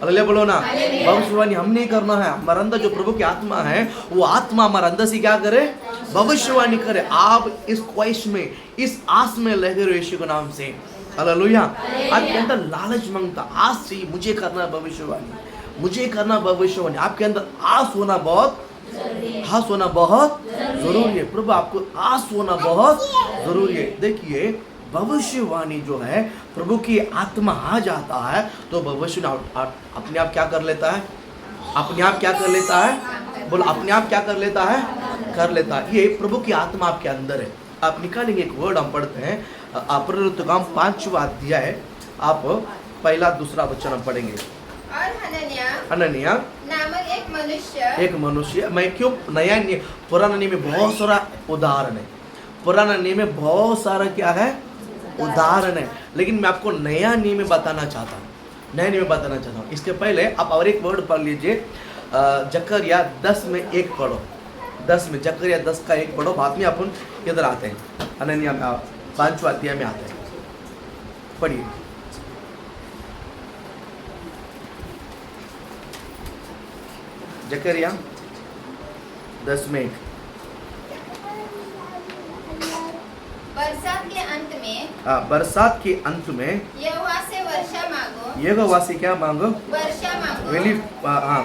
हालेलुया बोलो ना। भविष्यवाणी हम नहीं करना है, हमारे अंदर जो प्रभु की आत्मा है वो आत्मा हमारे अंदर से क्या करे? भविष्यवाणी करे। आप इस ख्वाहिश में, इस आस में लगे रहो यीशु के नाम से। हालेलुया। आपके अंदर लालच मांगता, आस से मुझे करना है भविष्यवाणी, मुझे करना भविष्यवाणी। आपके अंदर आस होना बहुत जरूरी है। प्रभु आपको आस होना बहुत जरूरी है। देखिए भविष्यवाणी जो है, प्रभु की आत्मा आ जाता है तो भविष्य अपने आप क्या कर लेता है? अपने आप क्या कर लेता है? बोलो अपने आप क्या कर लेता है? कर लेता है। ये प्रभु की आत्मा आपके अंदर है। आप निकालेंगे एक वर्ड, हम पढ़ते हैं अपराधोत्तम 5वां अध्याय, आप पहला दूसरा वचन हम पढ़ेंगे। और हनन्याह नामक एक मनुष्य, मैं क्यों नया नियम, पुराना नियम में बहुत सारा उदाहरण है, पुराना नियम में बहुत सारा क्या है? उदाहरण है, लेकिन मैं आपको नया नियम में बताना चाहता हूँ, नया नियम में बताना चाहता हूँ। इसके पहले आप और एक वर्ड पढ़ लीजिए, जकरिया 10 में 1 पढ़ो, 10 में जकरिया 10 का 1 पढ़ो। बाद में अपन इधर आते हैं, हनन्याह में 5वां अध्याय में आते हैं। पढ़िए जकरिया 10 में 1। बरसात के अंत में, बरसात के अंत में यहोवा से वर्षा मांगो, यहोवा से क्या मांगो? वर्षा मांगो।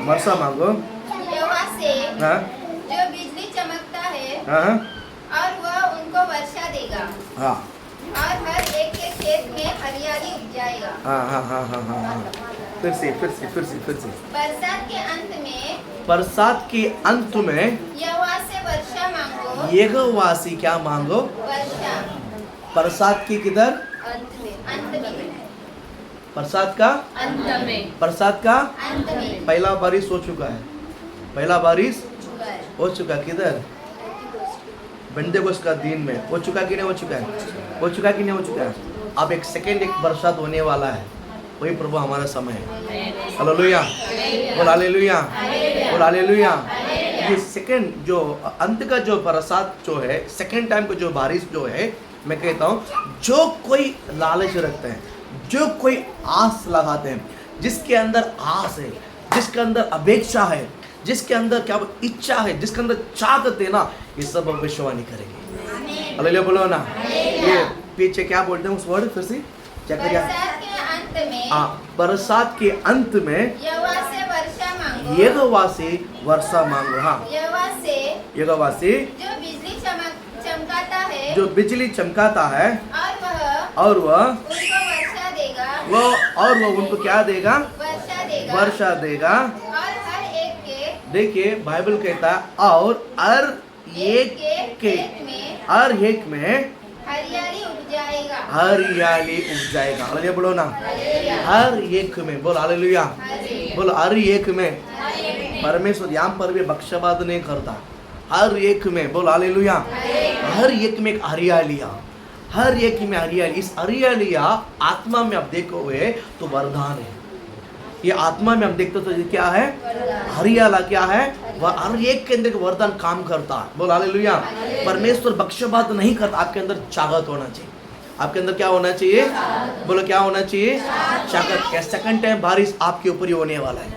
वर्षा मांगो। यहोवा से हाँ जो बिजली चमकता है, हाँ और वह उनको वर्षा देगा, हाँ और हर एक के खेत में हरियाली उपजाएगा। हाँ हाँ हाँ हाँ हाँ हाँ। फिर से बरसात के अंत में, बरसात के अंत में यहोवा से वर्षा मांगो, यहोवा से क्या मांगो? वर्षा। बरसात की किधर? अंत में, बरसात का अंत में, बरसात का अंत में। पहला बारिश हो चुका है, पहला बारिश हो चुका किधर? बेंतेकोस्त का दिन में हो चुका कि नहीं हो चुका है? हो चुका कि नहीं हो चुका है? अब एक सेकेंड एक बरसात होने वाला है, वही प्रभु हमारा समय है। हालेलुया बोल, हालेलुया बोल, हालेलुया। ये सेकेंड जो अंत का जो बरसात जो है, सेकेंड टाइम का जो बारिश जो है, मैं कहता हूँ जो कोई लालच रखते हैं, जो कोई आस लगाते हैं, जिसके अंदर आस है, जिसके अंदर अपेक्षा है, जिसके अंदर क्या इच्छा है, जिसके अंदर चाहत है ना, ये सब भविष्यवाणी करेंगे। हालेलुया बोलो ना। ये पीछे क्या बोलते हैं उस वर्ड फिर से? जकरिया बरसात के अंत में यहोवा से वर्षा मांगो, यहोवा से वर्षा मांगो। हाँ यहोवा से जो बिजली चमकाता है, जो बिजली चमकाता है, और वह उनको वर्षा देगा, वो उनको क्या देगा? वर्षा देगा। और हर एक के, देखिए बाइबल कहता है और हर एक के, हर एक में हरियाली उपजाएगा, हरियाली उपजाएगा। हालेलुया बोलो ना। हर एक में बोल, हालेलुया बोलो, हर एक में। परमेश्वर यहाँ पर भी बख्शवाद नहीं करता, हर एक में बोल, हालेलुया। हर एक में एक हरियालिया, हर एक में हरियाली। इस हरियालिया आत्मा में आप देखोगे तो वरदान है। ये आत्मा में हम देखते तो ये क्या है? हरियाला क्या है? वह हर एक के अंदर वरदान काम करता है। बोल हालेलुया। परमेश्वर बख्शवाद नहीं करता, आपके अंदर चाहत होना चाहिए। आपके अंदर क्या होना चाहिए? बोलो क्या होना चाहिए? चाहत। क्या सेकंड टाइम बारिश आपके ऊपर ही होने वाला है?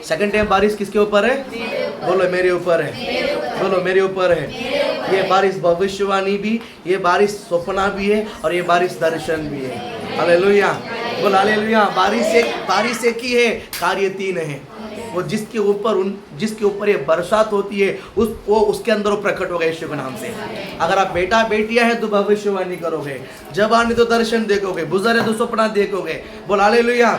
सेकंड टाइम बारिश किसके ऊपर है? बोलो मेरे ऊपर है, बोलो मेरे ऊपर है। ये बारिश भविष्यवाणी भी, ये बारिश सपना भी है, और ये बारिश दर्शन भी है। हालेलुया बोल, हालेलुया। बारिश एक ही है, कार्य 3 है। वो जिसके ऊपर ये बरसात होती है, वो उसके अंदर वो प्रकट होगा यीशु के नाम से। अगर आप बेटा बेटियां हैं तो भविष्यवाणी करोगे, जवान है तो दर्शन देखोगे, बुजुर्ग है तो सपना देखोगे। बोल हालेलुया।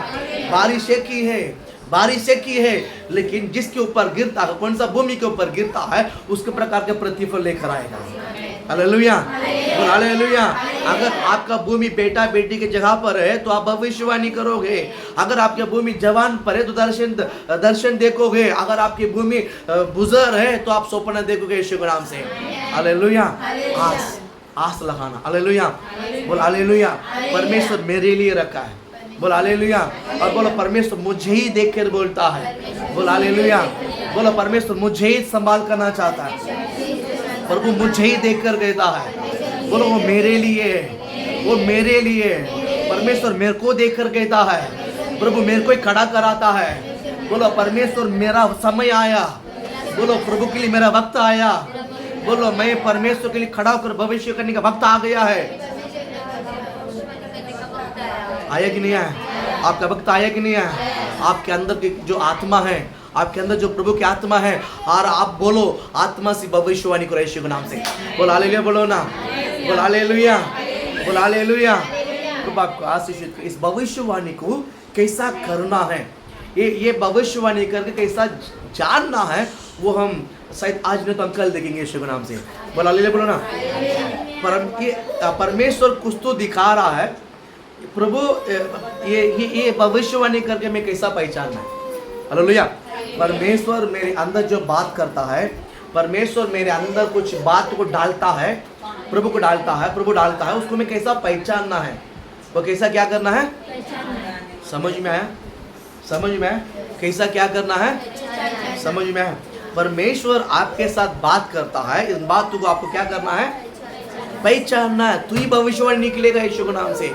बारिश एक ही है, बारिश एक ही है, लेकिन जिसके ऊपर गिरता है, कौन सा भूमि के ऊपर गिरता है, उसके प्रकार के प्रतिफल लेकर आएगा। हालेलुया बोल, हालेलुया। अगर आपका भूमि बेटा बेटी की जगह पर है तो आप भविष्यवाणी करोगे। अगर आपकी भूमि जवान पर है तो दर्शन देखोगे। अगर आपकी भूमि बुजुर्ग है तो आप सपना देखोगे यीशु के नाम से। हालेलुया। आस लगाना। हालेलुया बोल, हालेलुया। परमेश्वर मेरे लिए रखा है, बोलो हालेलुया। और बोलो परमेश्वर मुझे ही देख कर बोलता है। बोलो हालेलुया। बोलो परमेश्वर मुझे ही संभाल करना चाहता है। प्रभु मुझे ही देख कर कहता है। बोलो वो मेरे लिए है, वो मेरे लिए है। परमेश्वर मेरे को देख कर कहता है। प्रभु मेरे को ही खड़ा कराता है। बोलो परमेश्वर मेरा समय आया। बोलो प्रभु के लिए मेरा वक्त आया। बोलो मैं परमेश्वर के लिए खड़ा होकर भविष्य करने का वक्त आ गया है। आया कि नहीं आया? आपका वक्त आया कि नहीं आया? आपके अंदर की जो आत्मा है, आपके अंदर जो प्रभु की आत्मा है, और आप बोलो आत्मा से भविष्यवाणी करो यीशु के नाम से। बोलो हालेलुया बोलो ना। बोलो हालेलुया। बोलो हालेलुया। प्रभु आपको आशीषित करे। इस भविष्यवाणी को कैसा करना है, ये भविष्यवाणी करके कैसा जानना है, वो हम शायद आज नहीं तो हम कल देखेंगे यीशु के नाम से। बोलो हालेलुया बोलो ना। परमेश्वर कुछ तो दिखा रहा है। प्रभु ये भविष्यवाणी करके मैं कैसा पहचानना है। हालेलुया। परमेश्वर मेरे अंदर जो बात करता है, परमेश्वर मेरे अंदर कुछ बात को डालता है, प्रभु को डालता है, प्रभु डालता है, उसको मैं कैसा पहचानना है, वो कैसा क्या करना है। समझ में आया? समझ में आया? कैसा क्या करना है, समझ में आया? परमेश्वर आपके साथ बात करता है, इस बात को आपको क्या करना है, पहचानना है। तू ही भविष्यवाणी निकलेगा यीशु के नाम से।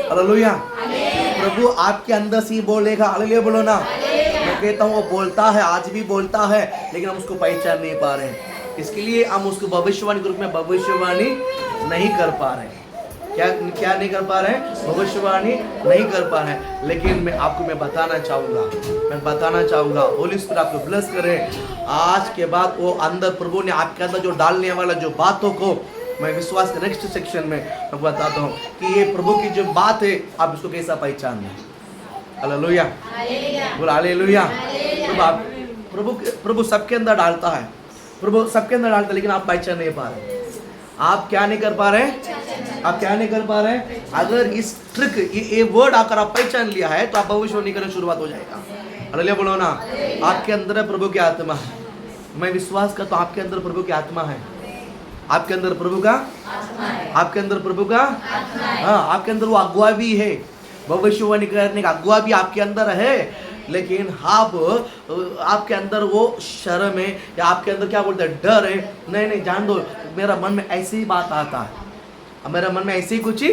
हालेलुया। प्रभु आपके अंदर से ही बोलेगा। हालेलुया बोलो ना। मैं कहता हूँ वो बोलता है, आज भी बोलता है, लेकिन हम उसको पहचान नहीं पा रहे हैं। इसके लिए हम उसको भविष्यवाणी के रूप में भविष्यवाणी नहीं कर पा रहे हैं। क्या नहीं कर पा रहे हैं? भविष्यवाणी नहीं कर पा रहे हैं। लेकिन मैं बताना चाहूँगा, होली स्पिरिट आपको ब्लेस करे। आज के बाद वो अंदर प्रभु ने आपके अंदर जो डालने वाला जो बातों को मैं विश्वास के नेक्स्ट सेक्शन में मैं बताता हूँ कि ये प्रभु की जो बात है, आप इसको कैसा पहचानना है। हालेलुया बोलो हालेलुया। प्रभु सबके अंदर डालता है, प्रभु सबके अंदर डालता है, लेकिन आप पहचान नहीं पा रहे। आप क्या नहीं कर पा रहे? अगर इस ट्रिक ये वर्ड आकर आप पहचान लिया है तो आप भविष्यवाणी करना शुरुआत हो जाएगा। हालेलुया बोलो ना। आपके अंदर है प्रभु की आत्मा है। मैं विश्वास करता हूँ आपके अंदर प्रभु की आत्मा है। आपके अंदर प्रभु का हाँ, आपके अंदर वो अगुआ भी है, भविष्यवाणी करने का अगुआ भी आपके अंदर है। लेकिन आपके अंदर वो शर्म है, या आपके अंदर क्या बोलते हैं, डर है। नहीं जान दो, मेरा मन में ऐसी ही बात आता है, मेरा मन में ऐसे ही कुछ ही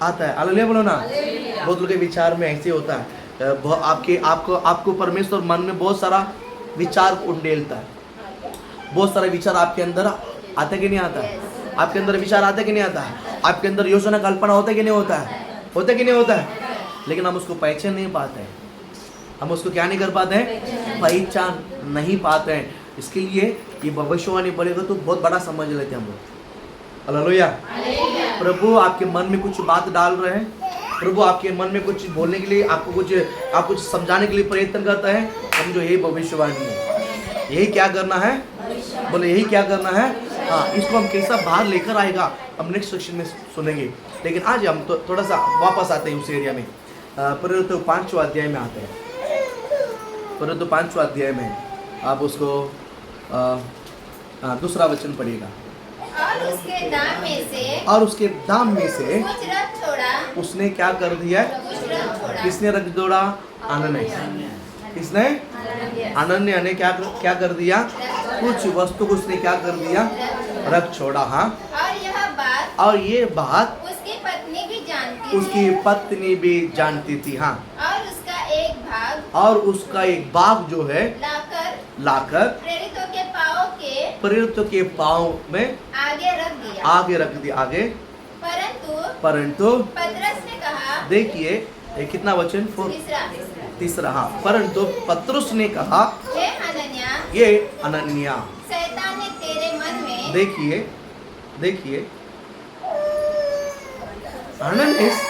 आता है। हालेलुया बोलो ना। बहुत लोगों के विचार में ऐसे होता है। आपको परमेश्वर मन में बहुत सारा विचार उंडेलता है। बहुत सारे विचार आपके अंदर आता कि नहीं आता है? आपके अंदर विचार आता कि नहीं आता है? आपके अंदर योजना कल्पना होता कि नहीं होता है? लेकिन हम उसको पहचान नहीं पाते हैं। हम उसको क्या नहीं कर पाते हैं? पहचान नहीं पाते हैं। इसके लिए ये भविष्यवाणी बोलेगा तो बहुत बड़ा समझ लेते हैं हम लोग। हालेलुया। प्रभु आपके मन में कुछ बात डाल रहे हैं, प्रभु आपके मन में कुछ बोलने के लिए, आपको कुछ समझाने के लिए प्रयत्न करता है। समझो यही भविष्यवाणी है। यही क्या करना है? बोले यही क्या करना है? हाँ, इसको हम कैसा बाहर लेकर आएगा हम नेक्स्ट सेक्शन में सुनेंगे। लेकिन आज हम तो थोड़ा सा वापस आते हैं उस एरिया में। परन्तु 5वां अध्याय में आते हैं। परन्तु 5वां अध्याय में आप उसको दूसरा वचन पढ़िएगा। और उसके दाम में से कुछ रख छोड़ा। उसने क्या कर दिया? किसने रख छोड़ा? किसने? अनन्या ने क्या कर दिया? कुछ वस्तु को उसने क्या कर दिया? रख छोड़ा। हाँ, और ये बात उसकी पत्नी भी जानती थी। हाँ, और उसका एक भाग जो है लाकर प्रेरितों के पांव में आगे रख दिया। परंतु पतरस ने कहा, देखिए कितना वचन? तीसरा। हाँ, परंतु पतरस ने कहा, ये अनन्या, शैतान ने तेरे मन में, देखिए अनन्यास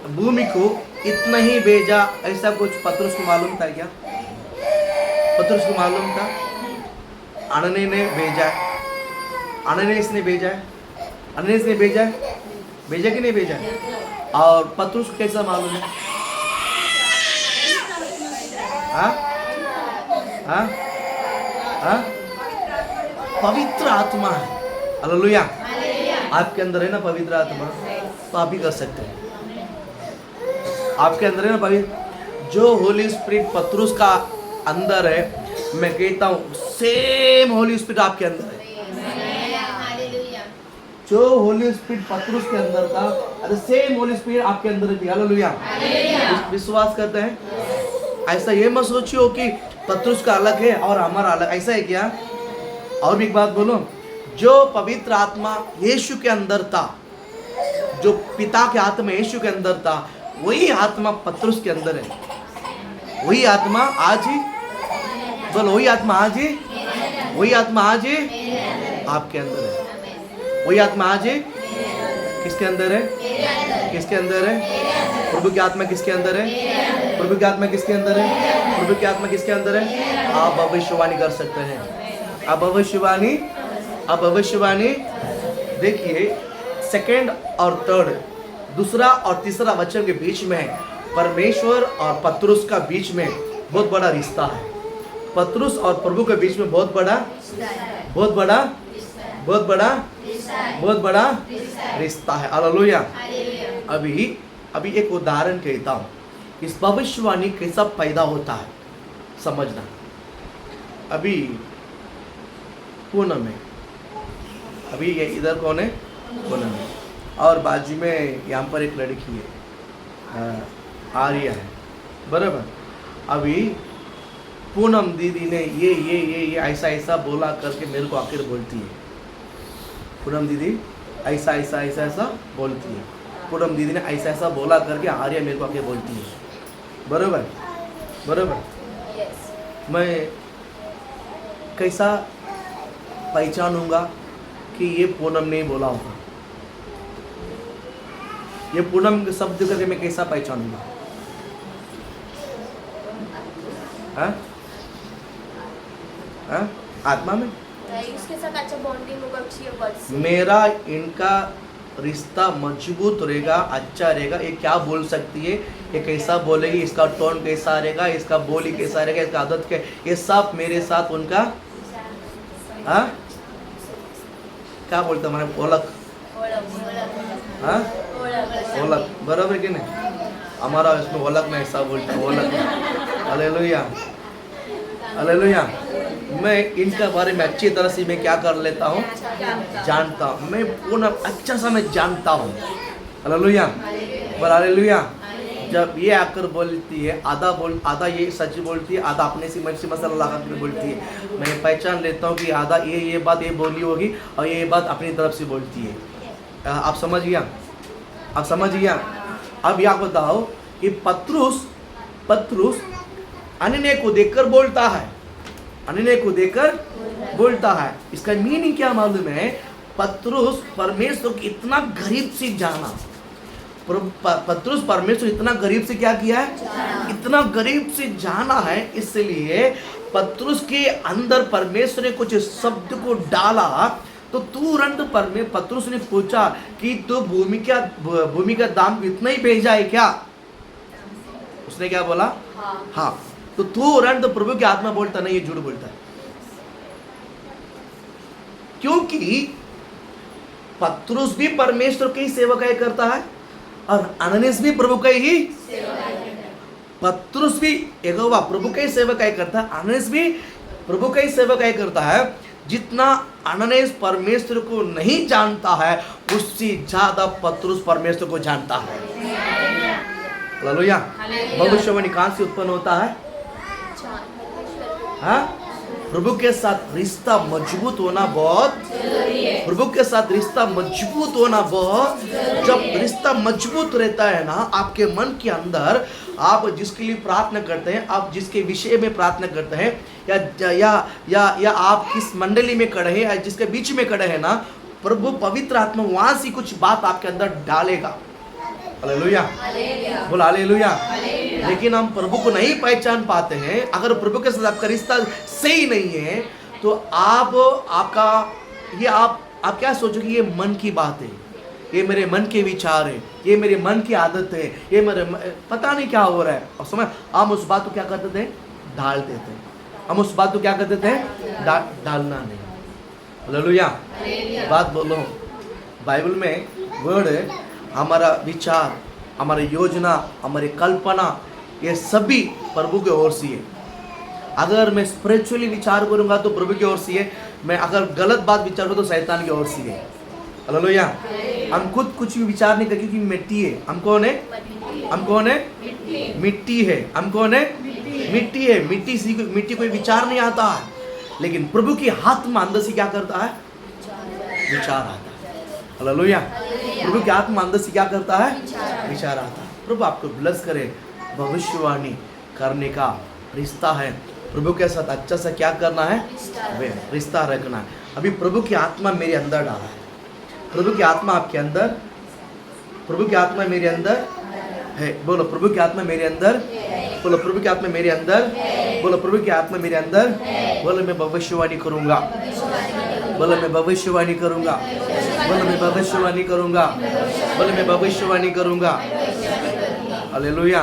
भूमि को इतना ही भेजा, ऐसा कुछ पतरस को मालूम था क्या? पतरस को मालूम था अनन्यास ने भेजा कि नहीं भेजा? और पतरस को कैसा मालूम है? पवित्र आत्मा है। हालेलुया। आपके अंदर है ना पवित्र आत्मा। तो आप भी कर सकते हैं। आपके अंदर है ना भाई, जो होली स्पिरिट पतरुस का अंदर है, मैं कहता हूँ सेम होली स्पिरिट आपके अंदर है। हालेलुया। जो होली स्पिरिट पतरुस के अंदर था, अरे सेम होली स्पिरिट आपके अंदर भी। हालेलुया। विश्वास करते हैं? ऐसा ये मत सोचियो कि पतरुस का अलग है और हमारा अलग, ऐसा है क्या? और भी एक बात बोलो, जो पवित्र आत्मा यीशु के अंदर था, जो पिता के आत्मा यीशु के अंदर था, वही आत्मा पतरुस के अंदर है। वही आत्मा आज ही, बोलो वही आत्मा आज ही, वही आत्मा आज ही आपके अंदर है। वही आत्मा आज ही किसके अंदर है? किसके अंदर है? प्रभु की आत्मा किसके अंदर है? प्रभु की आत्मा किसके अंदर है? प्रभु की आत्मा किसके अंदर है? आप भविष्यवाणी कर सकते हैं। आप भविष्यवाणी देखिए, सेकंड और थर्ड, दूसरा और तीसरा वचन के बीच में परमेश्वर और पतरुस का बीच में बहुत बड़ा रिश्ता है। पतरुस और प्रभु के बीच में बहुत बड़ा रिश्ता है। हालेलुया। अभी एक उदाहरण कहता हूँ, इस भविष्यवाणी कैसा पैदा होता है समझना। अभी पूनम है, अभी ये इधर कौन है? पूनम है, और बाजू में यहाँ पर एक लड़की है, आर्या है, बराबर। अभी पूनम दीदी ने ये ऐसा बोला करके मेरे को आखिर बोलती है। पूनम दीदी ऐसा बोलती है। पूनम दीदी ने ऐसा बोला करके आर्या मेरे को आके बोलती है, बराबर। मैं कैसा पहचानूंगा कि ये पूनम ने बोला होगा? ये पूनम शब्द करके मैं कैसा पहचानूंगा? आत्मा में उसके साथ अच्छा बॉन्डिंग होगा, अच्छी वर्ड्स। मेरा इनका रिश्ता मजबूत रहेगा, अच्छा रहेगा। ये क्या बोल सकती है, ये कैसा बोलेगी, इसका टोन कैसा रहेगा, इसका बोली कैसा रहेगा, इसका आदत क्या, ये सब मेरे साथ उनका क्या बोलते हैं, ओलक, बराबर कि नहीं? हमारा इसमें ओलक में ऐसा बोलते हैं, ओलक। हालेलुया। मैं इनका बारे में अच्छी तरह से मैं क्या कर लेता हूँ, जानता हूँ। मैं पूर्ण अच्छा सा मैं जानता हूँ। हालेलुया। जब ये आकर बोलती है, आधा ये सच बोलती है, आधा अपने से मिर्ची मसाला लगा कर बोलती है। मैं पहचान लेता हूँ कि आधा ये बात ये बोली होगी और ये बात अपनी तरफ से बोलती है। आप समझ गया? अब यहाँ बताओ कि पतरुस अन्य को देखकर बोलता है। इसका मीनिंग क्या मालूम है? पतरुस परमेश्वर को इतना गरीब से जाना। पतरुस परमेश्वर इतना गरीब से क्या किया है? इतना गरीब से जाना है। इसलिए पतरुस के अंदर परमेश्वर ने कुछ शब्द को डाला तो तुरंत पतरुस ने पूछा कि तो भूमि का दाम इतना ही भेजा है क्या? उसने क्या बोला? हाँ। तो तुरंत प्रभु की आत्मा बोलता नहीं, ये झूठ बोलता है। क्योंकि पतरुस भी परमेश्वर की सेवकाई करता है और अननीस भी प्रभु का ही पतरुस भी यहोवा प्रभु का ही सेवकाई करता है, अननीस भी प्रभु का ही सेवकाई करता है। जितना अननीस परमेश्वर को नहीं जानता है, उससे ज्यादा पतरुस परमेश्वर को जानता है। हालेलुया। भविष्यवाणी कहां से उत्पन्न होता है? प्रभु के साथ रिश्ता मजबूत होना बहुत जरूरी है। प्रभु के साथ रिश्ता मजबूत होना बहुत, जब रिश्ता मजबूत रहता है ना, आपके मन के अंदर आप जिसके लिए प्रार्थना करते हैं, आप जिसके विषय में प्रार्थना करते हैं, या आप किस मंडली में खड़े हैं या जिसके बीच में खड़े हैं ना, प्रभु पवित्र आत्मा वहां से कुछ बात आपके अंदर डालेगा। हालेलुया। बोल हालेलुया। लेकिन हम प्रभु को नहीं पहचान पाते हैं। अगर प्रभु के साथ आपका रिश्ता सही नहीं है तो आप क्या सोचोगे? ये मन की बात है, ये मेरे मन के विचार है, ये मेरे मन की आदत है, ये मेरे पता नहीं क्या हो रहा है। और समझ, हम उस बात को क्या करते थे? डाल देते। हम उस बात को क्या करते थे? डालना नहीं। हालेलुया। बात बोलो, बाइबल में वर्ड है हमारा विचार, हमारी योजना, हमारी कल्पना, ये सभी प्रभु की ओर से है। अगर मैं स्पिरिचुअली विचार करूंगा तो प्रभु की ओर से है, मैं अगर गलत बात विचार करूँ तो शैतान की ओर से है। हालेलुया। हम खुद कुछ भी विचार नहीं करते क्योंकि मिट्टी है। हम कौन है? हम कौन है? मिट्टी है। हम कौन है? मिट्टी है। मिट्टी कोई विचार नहीं आता है, लेकिन प्रभु की आत्मा अंदर से क्या करता है? विचार आता है। हालेलुया। प्रभु की आत्मा अंदर से क्या करता है? विचार आता है। प्रभु आपको ब्लेस करे। भविष्यवाणी करने का रिश्ता है, प्रभु के साथ अच्छा सा क्या करना है? वे रिश्ता रखना है। अभी प्रभु की आत्मा मेरे अंदर डाला है। प्रभु की आत्मा आपके अंदर, प्रभु की आत्मा मेरे अंदर है। बोलो प्रभु की आत्मा मेरे अंदर। बोलो प्रभु की आत्मा मेरे अंदर। बोलो प्रभु की आत्मा मेरे अंदर। बोलो मैं भविष्यवाणी करूंगा। बोलो मैं भविष्यवाणी करूंगा। बोलो मैं भविष्यवाणी करूंगा। बोलो मैं भविष्यवाणी करूंगा। हालेलुया।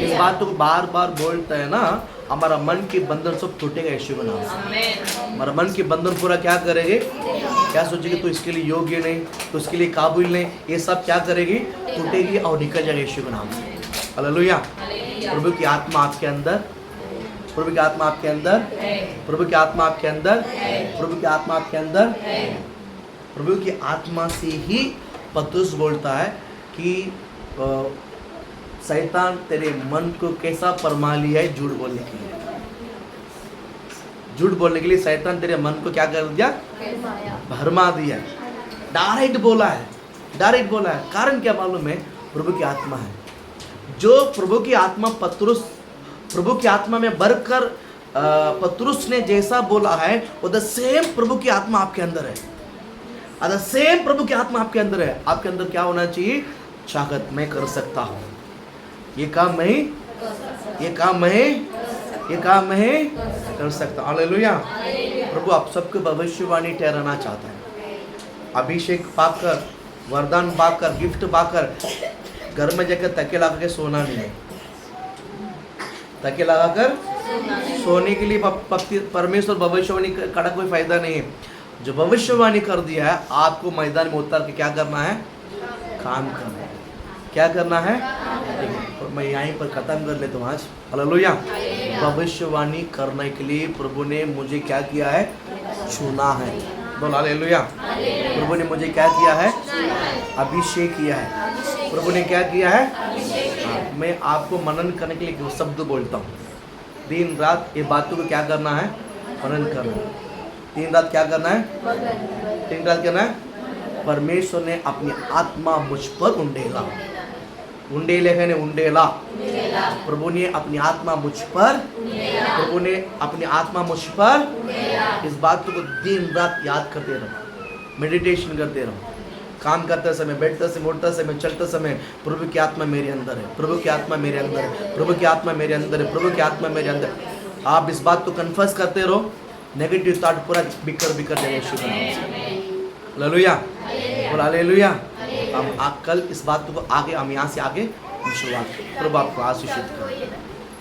इस बात को बार बार बोलता है ना, हमारा मन के बंधन सब टूटेगा यीशु के नाम से। हमारा मन के बंधन पूरा क्या करेंगे? क्या सोचेगी तो इसके लिए योग्य नहीं, तो इसके लिए काबिल नहीं, ये सब क्या करेगी? टूटेगी और निकल जाएगी यीशु के नाम से। हालेलुया। प्रभु की आत्मा आपके अंदर, प्रभु की आत्मा आपके अंदर, प्रभु की आत्मा आपके अंदर, प्रभु की आत्मा आपके अंदर। प्रभु की आत्मा से ही पतरस बोलता है कि शैतान तेरे मन को कैसा फरमा लिया है? झूठ बोलने के लिए। झूठ बोलने के लिए शैतान तेरे मन को क्या कर दिया? भरमा दिया। डायरेक्ट बोला है, डायरेक्ट बोला है। कारण क्या मालूम है? प्रभु की आत्मा है। जो प्रभु की आत्मा पतरस, प्रभु की आत्मा में भरकर पतरस ने जैसा बोला है वो द सेम प्रभु की आत्मा आपके अंदर है। द सेम प्रभु की आत्मा आपके अंदर है। आपके अंदर क्या होना चाहिए? चाहत, मैं कर सकता हूँ ये काम, मैं ये काम मैं कर सकता हूँ। हालेलुया। प्रभु आप सबको भविष्यवाणी ठहराना चाहता है। अभिषेक पाकर, वरदान पाकर, गिफ्ट पाकर घर में जाकर तकिया लगा के सोना नहीं है। तकिया लगाकर सोने के लिए परमेश्वर भविष्यवाणी का कोई फायदा नहीं है। जो भविष्यवाणी कर दिया है, आपको मैदान में उतर के क्या करना है? काम करना है। क्या करना है? और मैं यहीं पर खत्म कर लेता हूँ आज। हालेलुया। भविष्यवाणी करने के लिए प्रभु ने मुझे क्या किया है? चुना है। बोल हालेलुया। प्रभु ने मुझे क्या किया है? अभिषेक किया है। प्रभु ने क्या किया है? मैं आपको मनन करने के लिए शब्द बोलता हूँ। दिन रात ये बातों को क्या करना है? मनन करना है। दिन रात क्या करना है? दिन रात करना है। परमेश्वर ने अपनी आत्मा मुझ पर उंडेला। उंडेले है ने उंडेला। प्रभु ने अपनी आत्मा मुझ पर, प्रभु ने अपनी आत्मा मुझ पर। इस बात को दिन रात याद करते रहो, मेडिटेशन करते रहो। काम करते समय, बैठते समय, उठते समय, चलते समय, प्रभु की आत्मा मेरे अंदर है। प्रभु की आत्मा मेरे अंदर है। प्रभु की आत्मा मेरे अंदर है। प्रभु की आत्मा मेरे अंदर। आप इस बात को कन्फर्स करते रहो। नेगेटिव थॉट पूरा बिखर जाएगा यीशु के नाम से। हालेलुया। और हालेलुया। हम कल इस बात को आगे, हम यहाँ से आगे शुरुआत। प्रभु आपको आशीषित करें।